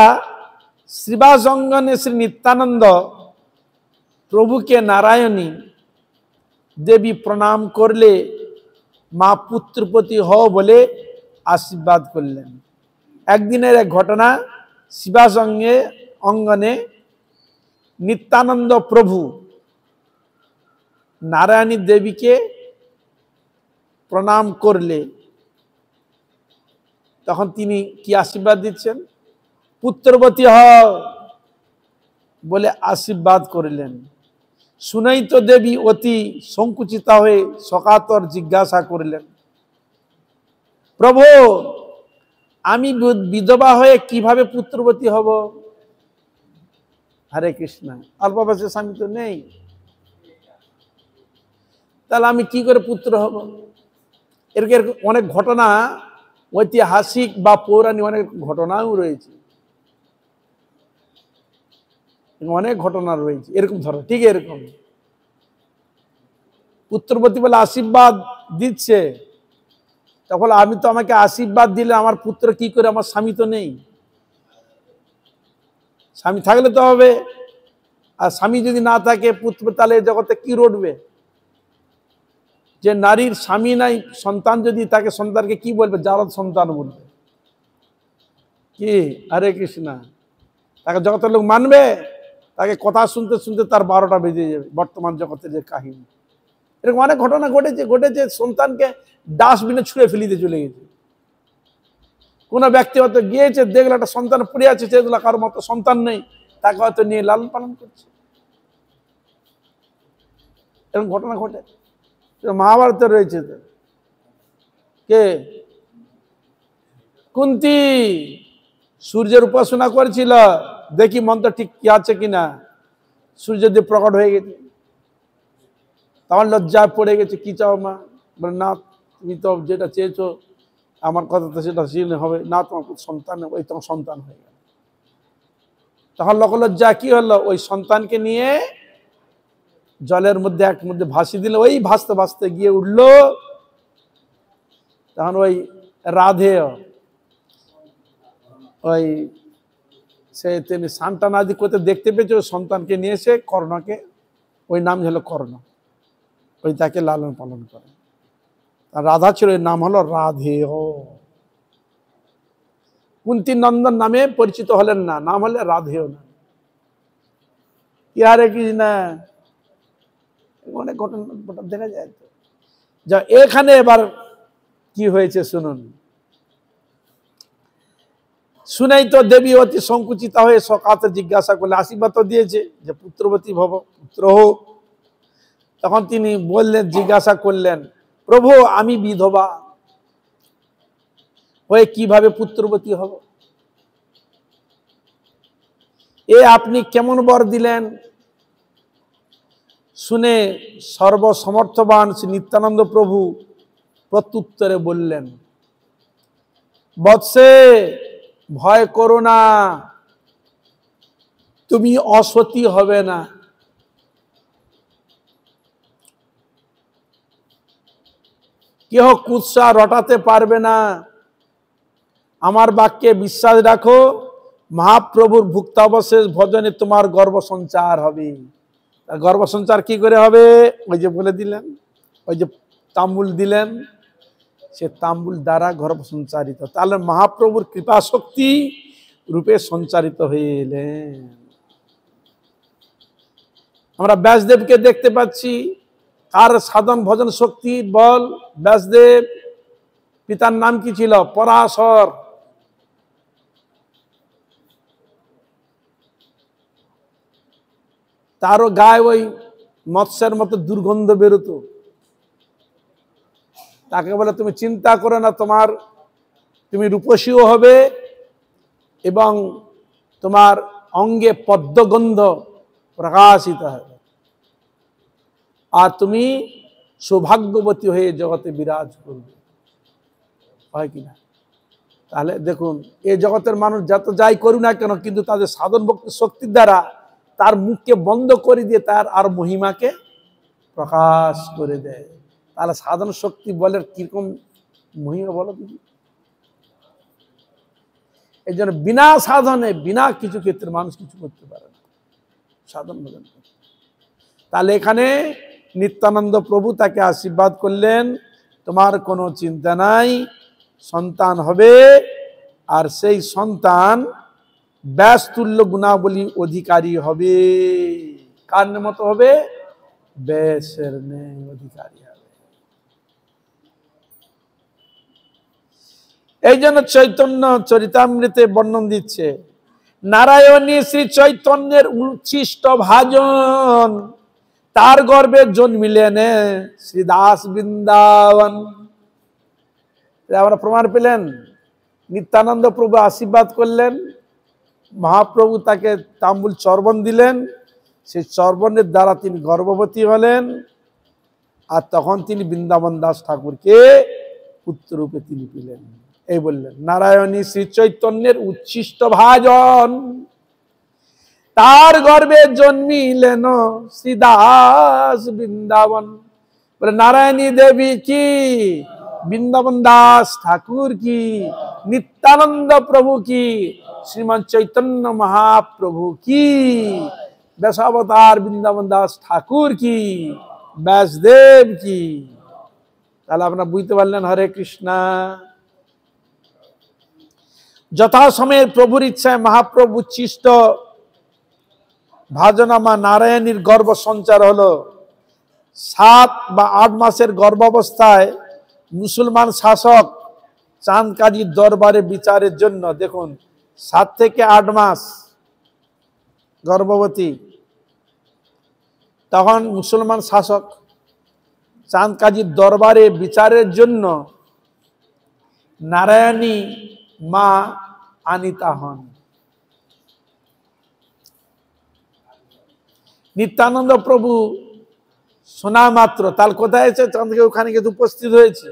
S1: শ্রীবাস অঙ্গনে শ্রী নিত্যানন্দ প্রভুকে নারায়ণী দেবী প্রণাম করলে মা পুত্রপতি হও বলে আশীর্বাদ করলেন। একদিনের এক ঘটনা, শ্রীবাস অঙ্গনে নিত্যানন্দ প্রভু নারায়ণী দেবীকে প্রণাম করলে তখন তিনি কি আশীর্বাদ দিচ্ছেন? পুত্রবতী হও বলে আশীর্বাদ করলেন। শুনেই তো দেবী অতি সংকুচিতা হয়ে সকাতর জিজ্ঞাসা করলেন, প্রভু আমি বিধবা হয়ে কিভাবে পুত্রবতী হব? হরে কৃষ্ণ। অল্প বয়সে স্বামী তো নেই, তাহলে আমি কি করে পুত্র হব? এরকম অনেক ঘটনা ঐতিহাসিক বা পৌরাণিক অনেক ঘটনাও রয়েছে, অনেক ঘটনা রয়েছে এরকম ধরো। ঠিক এরকম পুত্রবতী বলে আশীর্বাদ দিচ্ছে, তখন আমি তো, আমাকে আশীর্বাদ দিলে আমার পুত্র কি করে, আমার স্বামী তো নেই, স্বামী থাকলে তো হবে, আর স্বামী যদি না থাকে পুত্র, তাহলে জগতে কি রটবে? যে নারীর স্বামী নাই, সন্তান যদি তাকে, সন্তানকে কি বলবে? জারদ সন্তান বলবে। কি হরে কৃষ্ণ, তাকে জগতের লোক মানবে? তাকে কথা শুনতে শুনতে তার 12টা বেজে যাবে। বর্তমান জগতের যে কাহিনী, এরকম অনেক ঘটনা ঘটেছে। সন্তানকে ডাস্টবিনে ছুঁড়ে ফেলিতে চলে গেছে। কোন ব্যক্তি হয়তো গিয়েছে, দেখলো একটা সন্তান পড়ে আছে, সেগুলো কারোর মতো সন্তান নেই, তাকে হয়তো নিয়ে লালন পালন করছে। এরকম ঘটনা ঘটে, মহাভারতে রয়েছে। তো কে? কুন্তী সূর্যের উপাসনা করেছিল, দেখি মন্ত্র ঠিক কি আছে কিনা, সূর্যদেব প্রকট হয়ে গেছে। তখন লজ্জায় পড়ে গেছে, কি চাও মা? বলে না, তুমি তো যেটা চেয়েছো আমার কথা তো সেটা হবে না, তোমার সন্তান, ওই তোমার সন্তান হয়ে গেল। তখন লজ্জা কি হলো, ওই সন্তানকে নিয়ে জলের মধ্যে এক মধ্যে ভাসিয়ে দিল। ওই ভাসতে ভাসতে গিয়ে উঠলো, তখন ওই রাধে, ওই সে তিনি সান্তানাদি করতে দেখতে পেয়েছে, ওই সন্তানকে নিয়ে এসে কর্ণকে, ওই নাম হলো কর্ণ, ওই তাকে লালন পালন করে। রাধা ছিল, এর নাম হলো রাধেয়। কুন্তী নন্দন নামে পরিচিত হলেন না, নাম হলে রাধেয় না। কি হরে কৃষ্ণ, অনেক ঘটনা দেখা যায়। যা এখানে এবার কি হয়েছে শুনুন। শুনেই তো দেবী অতি সংকুচিত হয়ে সকাতে জিজ্ঞাসা করলে, আশীর্বাদ তো দিয়েছে যে পুত্রবতী ভব, পুত্র হোক। তখন তিনি বললেন, জিজ্ঞাসা করলেন, প্রভু আমি বিধবা হয়ে কিভাবে পুত্রবতী হব? এ আপনি কেমন বর দিলেন? শুনে সর্বসমর্থবান শ্রী নিত্যানন্দ প্রভু প্রত্যুত্তরে বললেন, বৎসে ভয় করো না, তুমি অসতী হবে না। কেহ কুৎসা রটাতে পারবে না। আমার বাক্যে বিশ্বাস রাখো, মহাপ্রভুর ভুক্তাবশেষ ভজনে তোমার গর্ভ সঞ্চার হবে। গর্ভ সঞ্চার কি করে হবে? ওই যে বলে দিলেন, ওই যে তাম্বুল দিলেন, সে তাম্বুল দ্বারা গর্ভ সঞ্চারিত। তাহলে মহাপ্রভুর কৃপা শক্তি রূপে সঞ্চারিত হয়ে এলেন। আমরা ব্যাসদেবকে দেখতে পাচ্ছি, কার সাধন ভজন শক্তি বল? ব্যাসদেব। পিতার নাম কি ছিল? পরাশর। তারও গায়ে ওই মৎস্যের মতো দুর্গন্ধ বেরোতো। তাকে বলে, তুমি চিন্তা করো না, তুমি রূপসীও হবে এবং তোমার অঙ্গে পদ্মগন্ধ প্রকাশিত হবে, আর তুমি সৌভাগ্যবতী হয়ে জগতে বিরাজ করবে। হয় কিনা? তাহলে দেখুন, এই জগতের মানুষ যত যাই করুক না কেন, কিন্তু তাদের সাধন ভক্তি শক্তির দ্বারা তার মুখকে বন্ধ করে দিয়ে তার আর মহিমাকে প্রকাশ করে দেয়। তাহলে সাধন শক্তি বলে কিরকম মহিমা বলো দিদি? এই জন্য বিনা সাধনে, বিনা কিছু ক্ষেত্রে মানুষ কিছু করতে পারে না, সাধন ভজন। তাহলে এখানে নিত্যানন্দ প্রভু তাকে আশীর্বাদ করলেন, তোমার কোনো চিন্তা নাই, সন্তান হবে, আর সেই সন্তান ব্যাসতুল্য গুণাবলী অধিকারী হবে। কার মতো হবে? ব্যাসের ন্যায় অধিকারী হবে। এই জন্য চৈতন্য চরিতামৃতে বর্ণন দিচ্ছে, নারায়ণী শ্রী চৈতন্যের উচ্ছিষ্ট ভাজন, তার গর্ভে জন্মিলেন শ্রীদাস বৃন্দাবন। আমরা প্রমাণ পেলেন, নিত্যানন্দ প্রভু আশীর্বাদ করলেন, মহাপ্রভু তাকে তাম্বুল চর্বণ দিলেন, সেই চর্বণের দ্বারা তিনি গর্ভবতী হলেন, আর তখন তিনি বৃন্দাবন দাস ঠাকুরকে পুত্ররূপে তিনি পেলেন। এই বললেন নারায়ণী শ্রী চৈতন্যের উচ্ছিষ্ট ভাজন, তার গর্ভে জন্মিলেন শ্রীদাস বৃন্দাবন। বলে নারায়ণী দেবী কি, বৃন্দাবন দাস ঠাকুর কি, নিত্যানন্দ প্রভু কি, শ্রীমান চৈতন্য মহাপ্রভু কি, দশাবতার বৃন্দাবন দাস ঠাকুর কি, ব্যাসদেব কি। তাহলে আপনারা বুঝতে পারলেন হরে কৃষ্ণা। যথাসময়ের প্রভুর ইচ্ছায় মহাপ্রভু উচ্ছিষ্ট ভাজনামা নারায়ণীর গর্ভ সঞ্চার হলো। 7 বা 8 মাসের গর্ভাবস্থায় মুসলমান শাসক চাঁদ কাজীর দরবারে বিচারের জন্য, দেখুন 7 থেকে 8 মাস গর্ভবতী, তখন মুসলমান শাসক চাঁদ কাজীর দরবারে বিচারের জন্য নারায়ণী মা আনিতা হন। নিত্যানন্দ প্রভু শোনা মাত্র, তার কোথায় এসে চাঁদকে ওখানে গিয়ে উপস্থিত হয়েছে।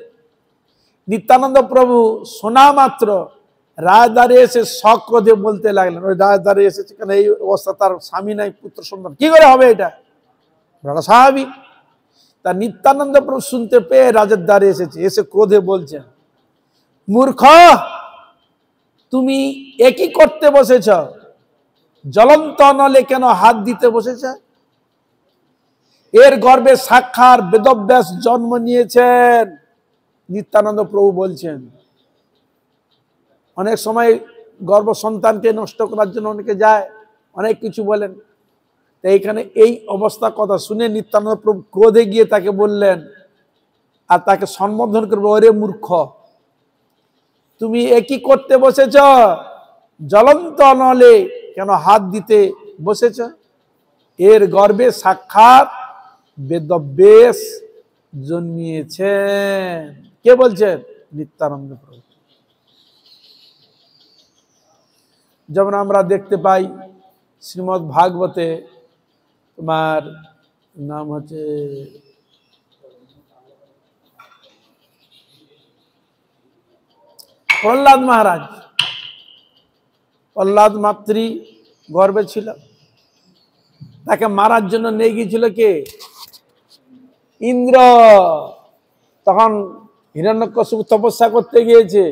S1: নিত্যানন্দ প্রভু শোনা মাত্র রাজদারে এসে সক্রোধে বলতে লাগলেন, ওই রাজদারে এসেছে কেন, এই অবস্থা, তার স্বামী নাই, পুত্র সন্তান, কি করে হবে এটা, বড় স্বাভাবিক। তা নিত্যানন্দ প্রভু শুনতে পেয়ে রাজের দ্বারে এসেছে, এসে ক্রোধে বলছেন, মূর্খ তুমি একই করতে বসেছ, জ্বলন্ত নলে কেন হাত দিতে বসেছ? এর গর্ভে সাক্ষাৎ বেদব্যাস জন্ম নিয়েছেন। নিত্যানন্দ প্রভু বলছেন, অনেক সময় গর্ভ সন্তানকে নষ্ট করার জন্য অনেকে যায়, অনেক কিছু বলেন। এইখানে এই অবস্থা কথা শুনে নিত্যানন্দ প্রভু ক্রোধে গিয়ে তাকে বললেন, আর তাকে সম্বোধন করবে, ওরে মূর্খ তুমি একই করতে বসেছ, জ্বলন্ত নলে কেন হাত দিতে বসেছ? এর গর্ভে সাক্ষাৎ বেদব্যাস জন্মিয়েছেন। কে বলছেন? নিত্যানন্দ প্রভু। যেমন আমরা দেখতে পাই শ্রীমদ্ ভাগবতে, তোমার নাম হচ্ছে প্রহ্লাদ মহারাজ, প্রহ্লাদ মাতৃ গর্ভে ছিল, তাকে মারার জন্য নিয়ে গিয়েছিল কে? ইন্দ্র। তখন হিরণ্যকশিপু তপস্যা করতে গিয়েছে,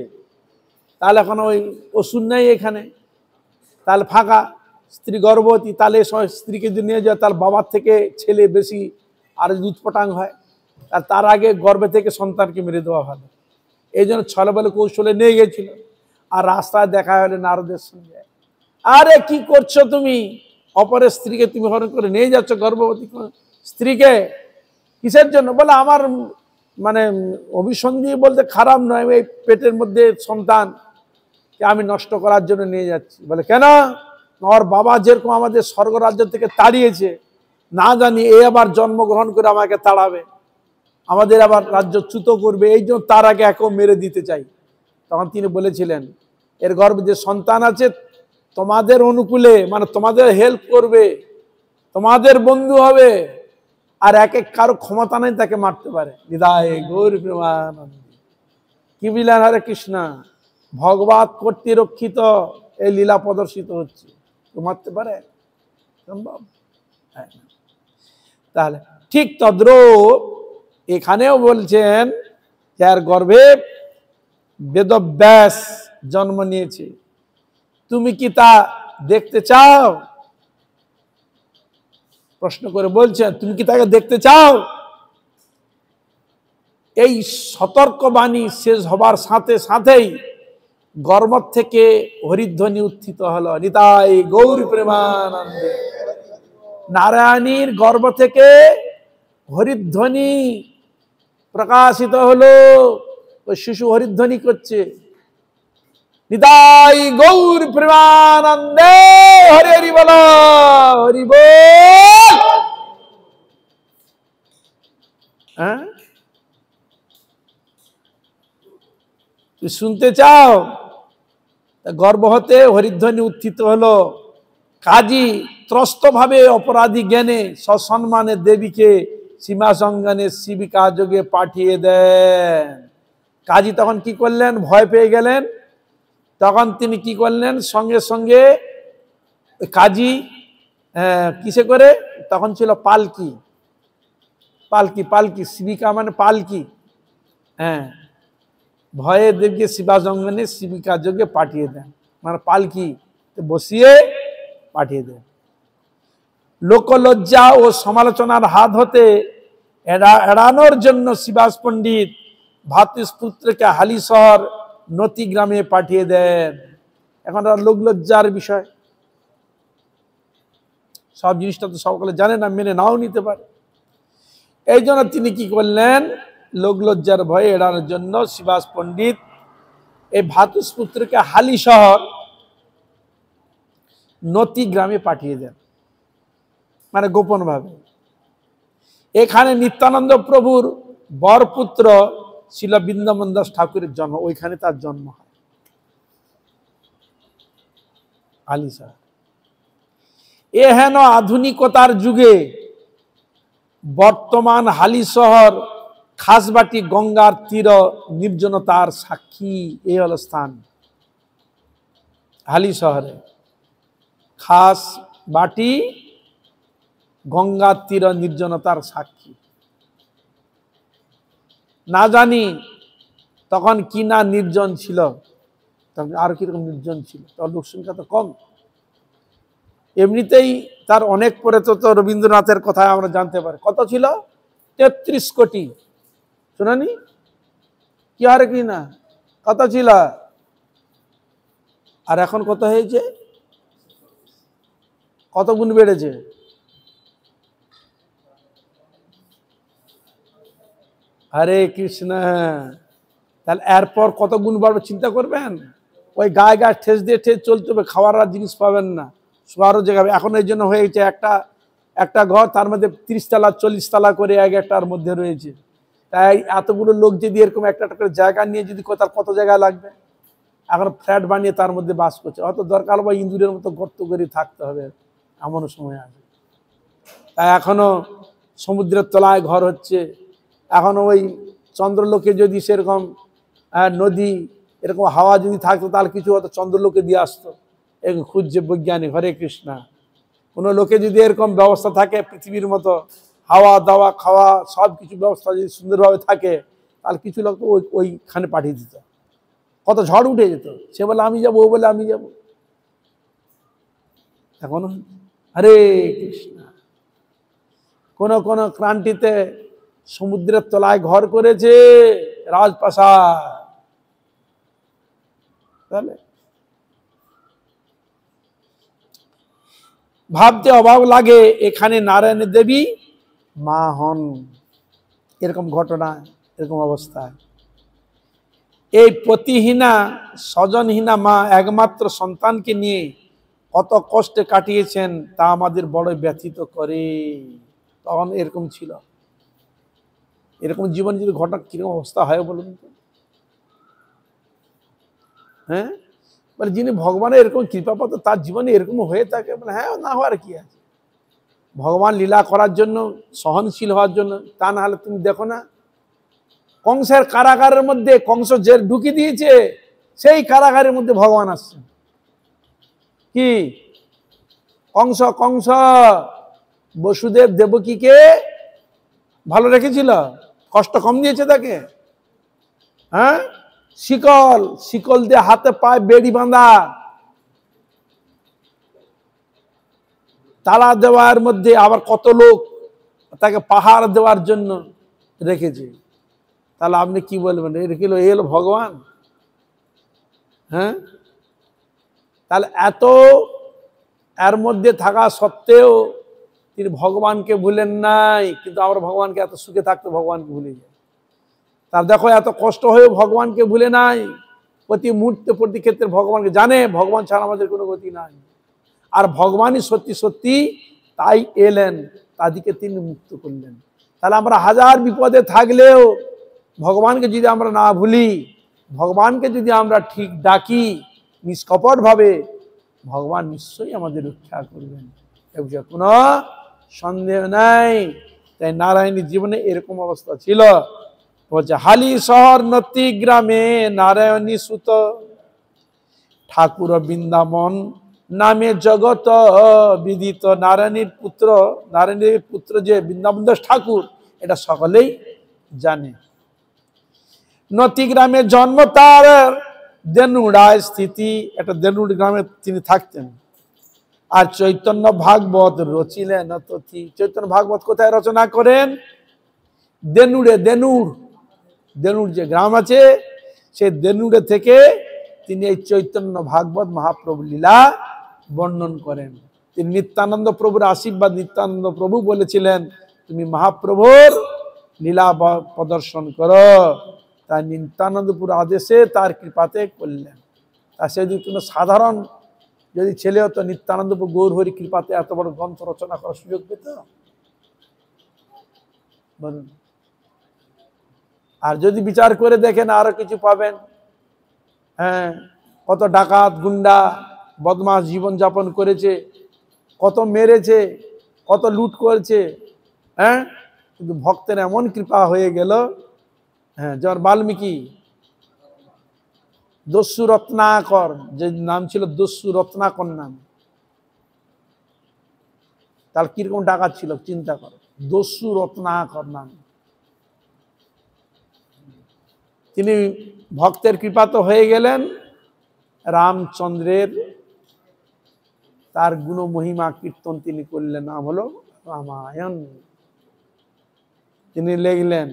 S1: তাহলে এখন ওই অসুর নেই এখানে, তাহলে ফাঁকা, স্ত্রী গর্ভবতী, তাহলে স্ত্রীকে যদি নিয়ে যায় তার বাবার থেকে ছেলে বেশি আর উৎপটাং হয়, আর তার আগে গর্ভে থেকে সন্তানকে মেরে দেওয়া ভালো। এই জন্য ছলে বলে কৌশলে নিয়ে গেছিল। আর রাস্তায় দেখা হলে নারদের সঙ্গে, আরে কি করছো তুমি, অপরের স্ত্রীকে তুমি হরণ করে নিয়ে যাচ্ছ, গর্ভবতী স্ত্রীকে, কিসের জন্য? বলে আমার মানে অভিসন্ধি বলতে খারাপ নয়, এই পেটের মধ্যে সন্তানকে আমি নষ্ট করার জন্য নিয়ে যাচ্ছি। বলে কেন? ওর বাবা যেরকম আমাদের স্বর্গরাজ্য থেকে তাড়িয়েছে, না জানি এ আবার জন্মগ্রহণ করে আমাকে তাড়াবে, আমাদের আবার রাজ্যচ্যুত করবে, এই জন্য তার আগে একেও মেরে দিতে চাই। তখন তিনি বলেছিলেন, এর গর্ভে যে সন্তান আছে তোমাদের অনুকূলে, মানে তোমাদের হেল্প করবে, তোমাদের বন্ধু হবে, আর এক এক কারো ক্ষমতা নেই তাকে মারতে পারে। নিতাই গৌর প্রেমানন্দ। কি বললেন? হরে কৃষ্ণ। ভগবত কর্তৃক রক্ষিত এই লীলা প্রদর্শিত হচ্ছে, তো মারতে পারে সম্ভব? তাহলে ঠিক তদ্রূপ এখানেও বলছেন, যার গর্ভে বেদব্যাস জন্ম নিয়েছে, তুমি কি তা দেখতে চাও? প্রশ্ন করে বলছেন, তুমি কি তাকে দেখতে চাও? এই সতর্কবাণী শেষ হবার সাথে সাথেই গর্ভ থেকে হরিধ্বনি উত্থিত হলো। নিতাই গৌর প্রেমানন্দে। নারায়ণীর গর্ভ থেকে হরিধ্বনি প্রকাশিত হলো, ওই শিশু হরিধ্বনি করছে, নিতাই গৌর প্রেমানন্দে। হরি হরি বল, হরি বল। হ্যাঁ, তুই শুনতে চাও? গর্ভ হতে হরিধ্বনি উত্থিত হলো। কাজী ত্রস্ত ভাবে অপরাধী জ্ঞানে সসম্মানে দেবীকে সীমাসঙ্গানে শিবিকা যোগে পাঠিয়ে দেন। কাজী তখন কি করলেন, ভয় পেয়ে গেলেন। তখন তিনি কি করলেন, সঙ্গে সঙ্গে কাজী কিসে করে, তখন ছিল পালকি, পালকি পালকি শিবিকা মানে পালকি, হ্যাঁ, ভয়ে দেবকে শিবাজঙ্গনে শিবিকা যোগে পাঠিয়ে দেন, মানে পালকি বসিয়ে পাঠিয়ে দেন। লোকলজ্জা ও সমালোচনার হাত হতে এড়ানোর জন্য শিবাস পণ্ডিত ভাতৃপুত্রকে হালিশহর নতি গ্রামে পাঠিয়ে দেন। এখন লোকলজ্জার বিষয়, সব জিনিসটা তো সকলে জানে না, মেনে নাও নিতে পারে। এই জন্য তিনি কি করলেন, লোকলজ্জার ভয়ে এড়ানোর জন্য শিবাস পণ্ডিত এই ভাতৃপুত্রকে হালিশহর নতি গ্রামে পাঠিয়ে দেন, মানে গোপন ভাবে। এখানে নিত্যানন্দ প্রভুর বরপুত্র ছিল বৃন্দাবন দাস ঠাকুরের জন্ম, ওইখানে তার জন্ম হয় হালিশহর। এ হেন আধুনিকতার যুগে বর্তমান হালিশহর খাসবাটি গঙ্গার তীর নির্জনতার সাক্ষী। এই হল স্থান হালিশহরে, খাসবাটি গঙ্গার তীর নির্জনতার সাক্ষী। না জানি তখন কি না নির্জন ছিল, তখন আর কিরকম নির্জন ছিল, তখন লোকসংখ্যা তো কম। এমনিতেই তার অনেক পরে তো রবীন্দ্রনাথের কথা আমরা জানতে পারি, কত ছিল, 33 কোটি, শুনানি কি আর কি না, কত ছিল, আর এখন কত হয়েছে, কত গুণ বেড়েছে, হরে কৃষ্ণ। তাহলে এরপর কত গুণ বাড়বে চিন্তা করবেন। ওই গায়ে গায়ে ঠেস দিয়ে ঠেস চলতে হবে, খাওয়ার আর জিনিস পাবেন না, শোয়ারও জায়গা। এখন এই জন্য হয়েছে একটা ঘর, তার মধ্যে 30 তলা 40 তলা করে এক একটার মধ্যে রয়েছে। তাই এতগুলো লোক যদি এরকম একটা করে জায়গা নিয়ে যদি তার কত জায়গা লাগবে, এখন ফ্ল্যাট বানিয়ে তার মধ্যে বাস করছে, অত দরকার বা ইঁদুরের মতো গর্ত করে থাকতে হবে, এমনও সময় আসবে। তাই এখনো সমুদ্রের তলায় ঘর হচ্ছে, এখনো ওই চন্দ্রলোকে যদি সেরকম নদী এরকম হাওয়া যদি থাকতো, তাহলে কিছু হতো চন্দ্রলোকে দিয়ে আসতো, এরকম খুঁজছে বৈজ্ঞানিক। হরে কৃষ্ণ। কোনো লোকে যদি এরকম ব্যবস্থা থাকে পৃথিবীর মতো, হাওয়া দাওয়া খাওয়া সব কিছু ব্যবস্থা যদি সুন্দরভাবে থাকে, তাহলে কিছু লোক তো ওইখানে পাঠিয়ে দিত, কত ঝড় উঠে যেত। সে বলে আমি যাবো, ও বলে আমি যাবো। এখনো হরে কৃষ্ণ। কোন কোন ক্রান্তিতে সমুদ্রের তলায় ঘর করেছে, রাজপ্রাসাদ। তাহলে ভাবতে অবাক লাগে, এখানে নারায়ণ দেবী মা হন। এরকম ঘটনা, এরকম অবস্থায় এই পতিহীনা স্বজনহীনা মা একমাত্র সন্তানকে নিয়ে কত কষ্টে কাটিয়েছেন, তা আমাদের বড় ব্যথিত করে। তখন এরকম ছিল, এরকম জীবন যদি ঘটনা কিরকম অবস্থা হয় বলুন তো। হ্যাঁ, বলে যিনি ভগবানের এরকম কৃপাপাত, তার জীবনে এরকম হয়ে থাকে, বলে হ্যাঁ, না হওয়ার কি আছে। ভগবান লীলা করার জন্য, সহনশীল হওয়ার জন্য। তা না হলে তুমি দেখো না, কংসের কারাগারের মধ্যে কংস যে ঢুকিয়ে দিয়েছে, সেই কারাগারের মধ্যে ভগবান আসছেন। কি কংস কংস বসুদেব দেবকীকে ভালো রেখেছিল, কষ্ট কম দিয়েছে তাকে। হ্যাঁ, শিকল শিকল দিয়ে হাতে পায়ে বেড়ি বাঁধা, তালা দেওয়ার মধ্যে আবার কত লোক তাকে পাহাড় দেওয়ার জন্য রেখেছে। তাহলে আপনি কি বলবেন, এ হলো ভগবান? হ্যাঁ, তাহলে এত এর মধ্যে থাকা সত্ত্বেও তিনি ভগবানকে ভুলেন নাই। কিন্তু আমরা ভগবানকে এত সুখে থাকতে ভগবানকে ভুলে যাই। তার দেখো, এত কষ্ট হয়েও ভগবানকে ভুলে নাই। প্রতি মুহূর্তে প্রতি ক্ষেত্রে ভগবানকে জানে, ভগবান ছাড়া আমাদের কোনো গতি নাই। আর ভগবানই সত্যি সত্যি তাই এলেন, তাদেরকে তিনি মুক্ত করলেন। তাহলে আমরা হাজার বিপদে থাকলেও ভগবানকে যদি আমরা না ভুলি, ভগবানকে যদি আমরা ঠিক ডাকি নিষ্কপট ভাবে, ভগবান নিশ্চয়ই আমাদের রক্ষা করবেন, এ বিষয়ে কোনো সন্দেহ নাই। তাই নারায়ণীর জীবনে এরকম অবস্থা ছিল। বলছে হালি শহর নতি গ্রামে নারায়ণী সুত ঠাকুর বৃন্দাবন নামে জগত বিদিত। নারায়ণীর পুত্র যে বৃন্দাবন দাস ঠাকুর, এটা সকলেই জানে। নতি গ্রামে জন্ম তার, দেনুড়ায় স্থিতি, এটা দেনুড় গ্রামে তিনি থাকতেন। আর চৈতন্য ভাগবত রচিলেন তথি। চৈতন্য ভাগবত কোথায় রচনা করেন? দেনুড়ে। দেনুড় যে গ্রাম আছে, সেই দেনুড়ে থেকে তিনি এই চৈতন্য ভাগবত মহাপ্রভু লীলা বর্ণন করেন। তিনি নিত্যানন্দ প্রভুর আশীর্বাদ, নিত্যানন্দ প্রভু বলেছিলেন তুমি মহাপ্রভুর লীলা প্রদর্শন করো, তাই নিত্যানন্দপুর আদেশে তার কৃপাতে করলেন। তা সে যদি কোনো সাধারণ যদি ছেলে হতো, নিত্যানন্দপুর গৌর হরি কৃপাতে এত বড় গ্রন্থ রচনা করার সুযোগ পেত? বলুন। আর যদি বিচার করে দেখেন আরো কিছু পাবেন। হ্যাঁ, কত ডাকাত গুন্ডা বদমাস জীবন যাপন করেছে, কত মেরেছে, কত লুট করেছে। হ্যাঁ, কিন্তু ভক্তের এমন কৃপা হয়ে গেল। হ্যাঁ, যেমন বাল্মীকি দস্যু রত্নাকর, যে নাম ছিল দস্যু রত্নাকর নাম, তার কিরকম ডাকাত ছিল চিন্তা করো, দস্যু রত্নাকর নাম। তিনি ভক্তের কৃপা তো হয়ে গেলেন রামচন্দ্রের, তার গুণ মহিমা কীর্তন তিনি করলেন, নাম হলো রামায়ণ। তিনি লিখলেন।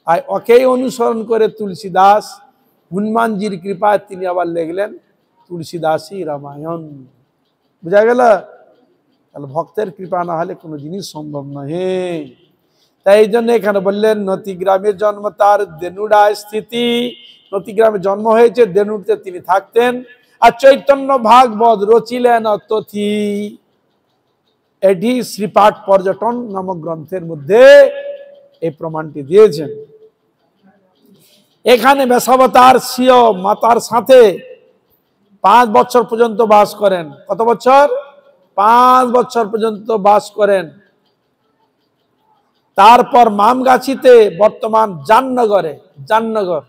S1: আর ওকেই অনুসরণ করে তুলসীদাস, হনুমানজির কৃপায় তিনি আবার লিখলেন তুলসীদাসী রামায়ণ। বুঝা গেল? তাহলে ভক্তের কৃপা না হলে কোনো জিনিস সম্ভব নয়। তাই এই জন্য এখানে বললেন নতি গ্রামে জন্ম তার, দেনুড়ায় স্থিতি। নতি গ্রামে জন্ম হয়েছে, দেনুড়তে তিনি থাকতেন। আর চৈতন্য ভাগবত রচিলেন তথি। এটি শ্রীপাঠ পর্যটন নামক গ্রন্থের মধ্যে এই প্রমাণটি দিয়েছেন। এখানে বেশাবতার স্বীয় মাতার সাথে 5 বছর পর্যন্ত বাস করেন। কত বছর? 5 বছর পর্যন্ত বাস করেন। তারপর মামগাছিতে, বর্তমান জামনগরে, জামনগর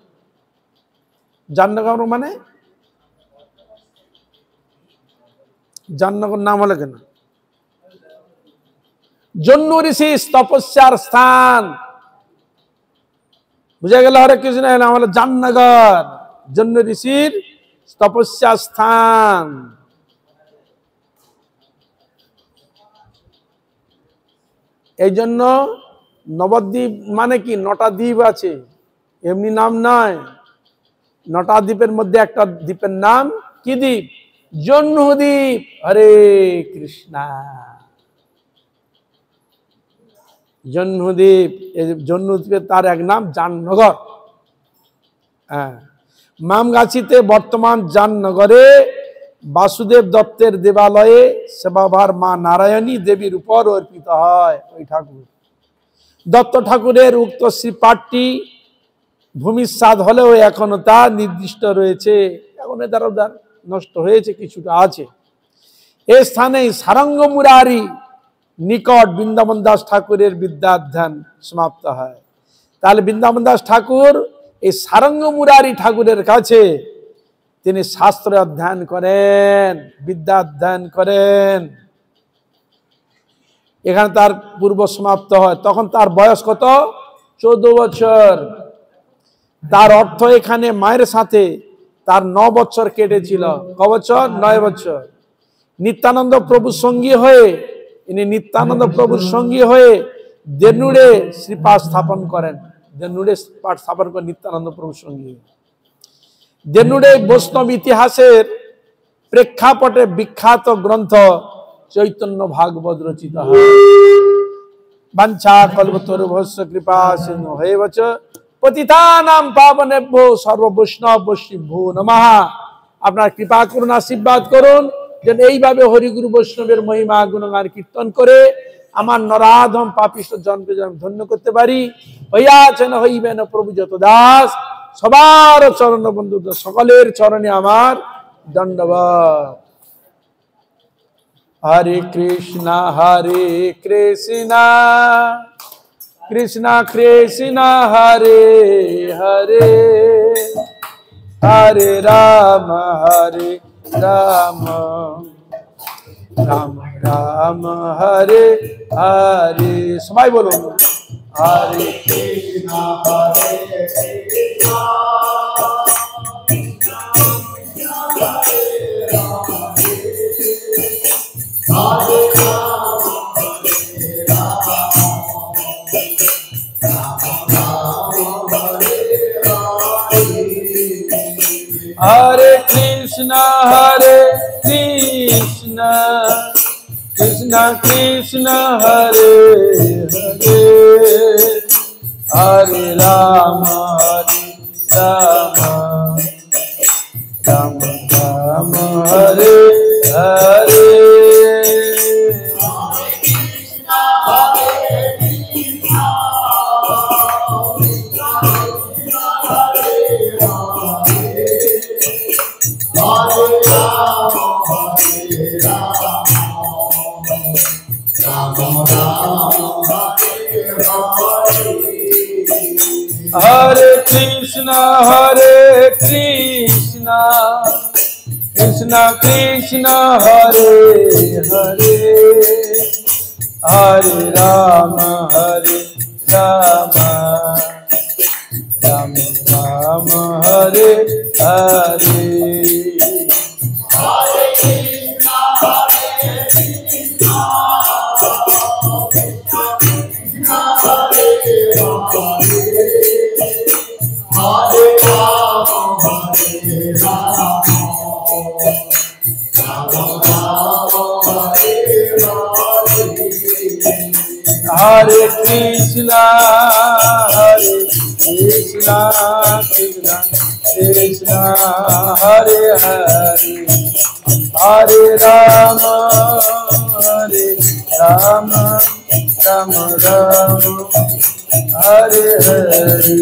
S1: মানে জামনগর নাম হলো কেন? জন্নু ঋষি তপস্যার স্থান। বুঝা গেল? হরে কৃষ্ণ। নাম হলো জামনগর, জন্নু ঋষির তপস্যা স্থান। এই জন্য নবদ্বীপ মানে কি 9টা দ্বীপ আছে, এমনি নাম নয়। 9টা দ্বীপের মধ্যে একটা দ্বীপের নাম কি দ্বীপ? জহ্নদ্বীপ। হরে কৃষ্ণ। জহ্নদ্বীপ, এই জহ্নদ্বীপের তার এক নাম জামনগর। হ্যাঁ, মামগাছিতে, বর্তমান জামনগরে বাসুদেব দত্তের দেবালয়ে সেবাভার মা নারায়ণী দেবীর উপর অর্পিত হয়। ওই ঠাকুর দত্ত ঠাকুরের উক্ত শ্রীপাঠটি ভূমিস্বাদ হলেও এখনো তা নির্দিষ্ট রয়েছে। এখন এদার নষ্ট হয়েছে, কিছুটা আছে। এই স্থানে সারঙ্গ মুরারি নিকট বৃন্দাবন দাস ঠাকুরের বিদ্যাধ্যান সমাপ্ত হয়। তাহলে বৃন্দাবন দাস ঠাকুর এই সারঙ্গ মুরারি ঠাকুরের কাছে তিনি শাস্ত্র অধ্যয়ন করেন, বিদ্যা অধ্যয়ন করেন। এখানে তার পূর্ব সমাপ্ত হয়। তখন তার বয়স কত? 14 বছর। তার অর্থ এখানে মায়ের সাথে তার 9 বছর কেটেছিল। ক বছর? 9 বছর। নিত্যানন্দ প্রভুর সঙ্গী হয়ে, ইনি নিত্যানন্দ প্রভুর সঙ্গী হয়ে দেনুড়ে শ্রীপাঠ স্থাপন করেন। দেনুড়ে পাঠ স্থাপন করেন নিত্যানন্দ প্রভুর সঙ্গী। দেনুড়ে বৈষ্ণব ইতিহাসের প্রেক্ষাপটে বিখ্যাত গ্রন্থ চৈতন্য ভাগবত রচিত হয়। বাঞ্ছা কল্পতরুভ্যশ্চ কৃপা সিন্ধু হয়েবচ পতিতানাং পাবনেভ্যো সর্ব বৈষ্ণব বৈষ্ণবভ্যো নমঃ। আপনার কৃপা করুন, আশীর্বাদ করুন, যেন এইভাবে হরিগুরু বৈষ্ণবের মহিমা গুণগান কীর্তন করে আমার নরাধম পাপিষ্ঠ জনকে যেন ধন্য করতে পারি। হইয়াছেন হইবেন প্রভু যত দাস, সবার চরণ বন্ধু, সকলের চরণে আমার দণ্ডবত। হরে কৃষ্ণ कृष्णा कृष्णा हरे हरे हरे राम राम राम हरे हरे। सबाई बोलो हरे कृष्णा हरे कृष्णा हरे कृष्णा कृष्णा कृष्णा हरे हरे हरे राम राम राम हरे हरे। हरे कृष्णा कृष्णा कृष्णा हरे हरे हरे राम राम राम हरे हरे। हरे कृष्णा कृष्णा कृष्णा हरे हरे हरे राम राम राम हरे हरे।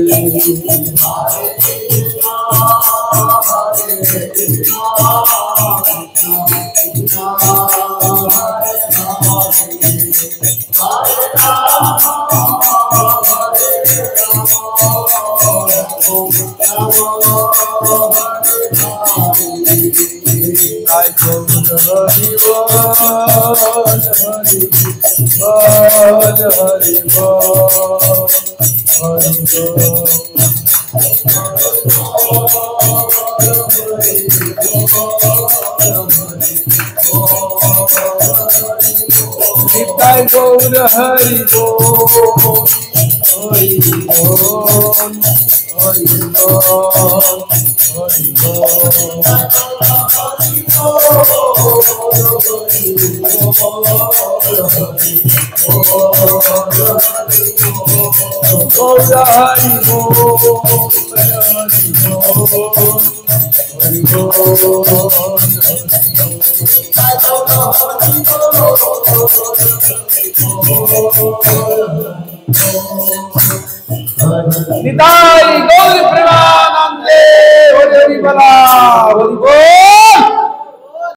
S1: निताय गौर हरि बोल हरि बोल हरि बोल हरि निताई गौर प्रेमानंदे हरि बोला।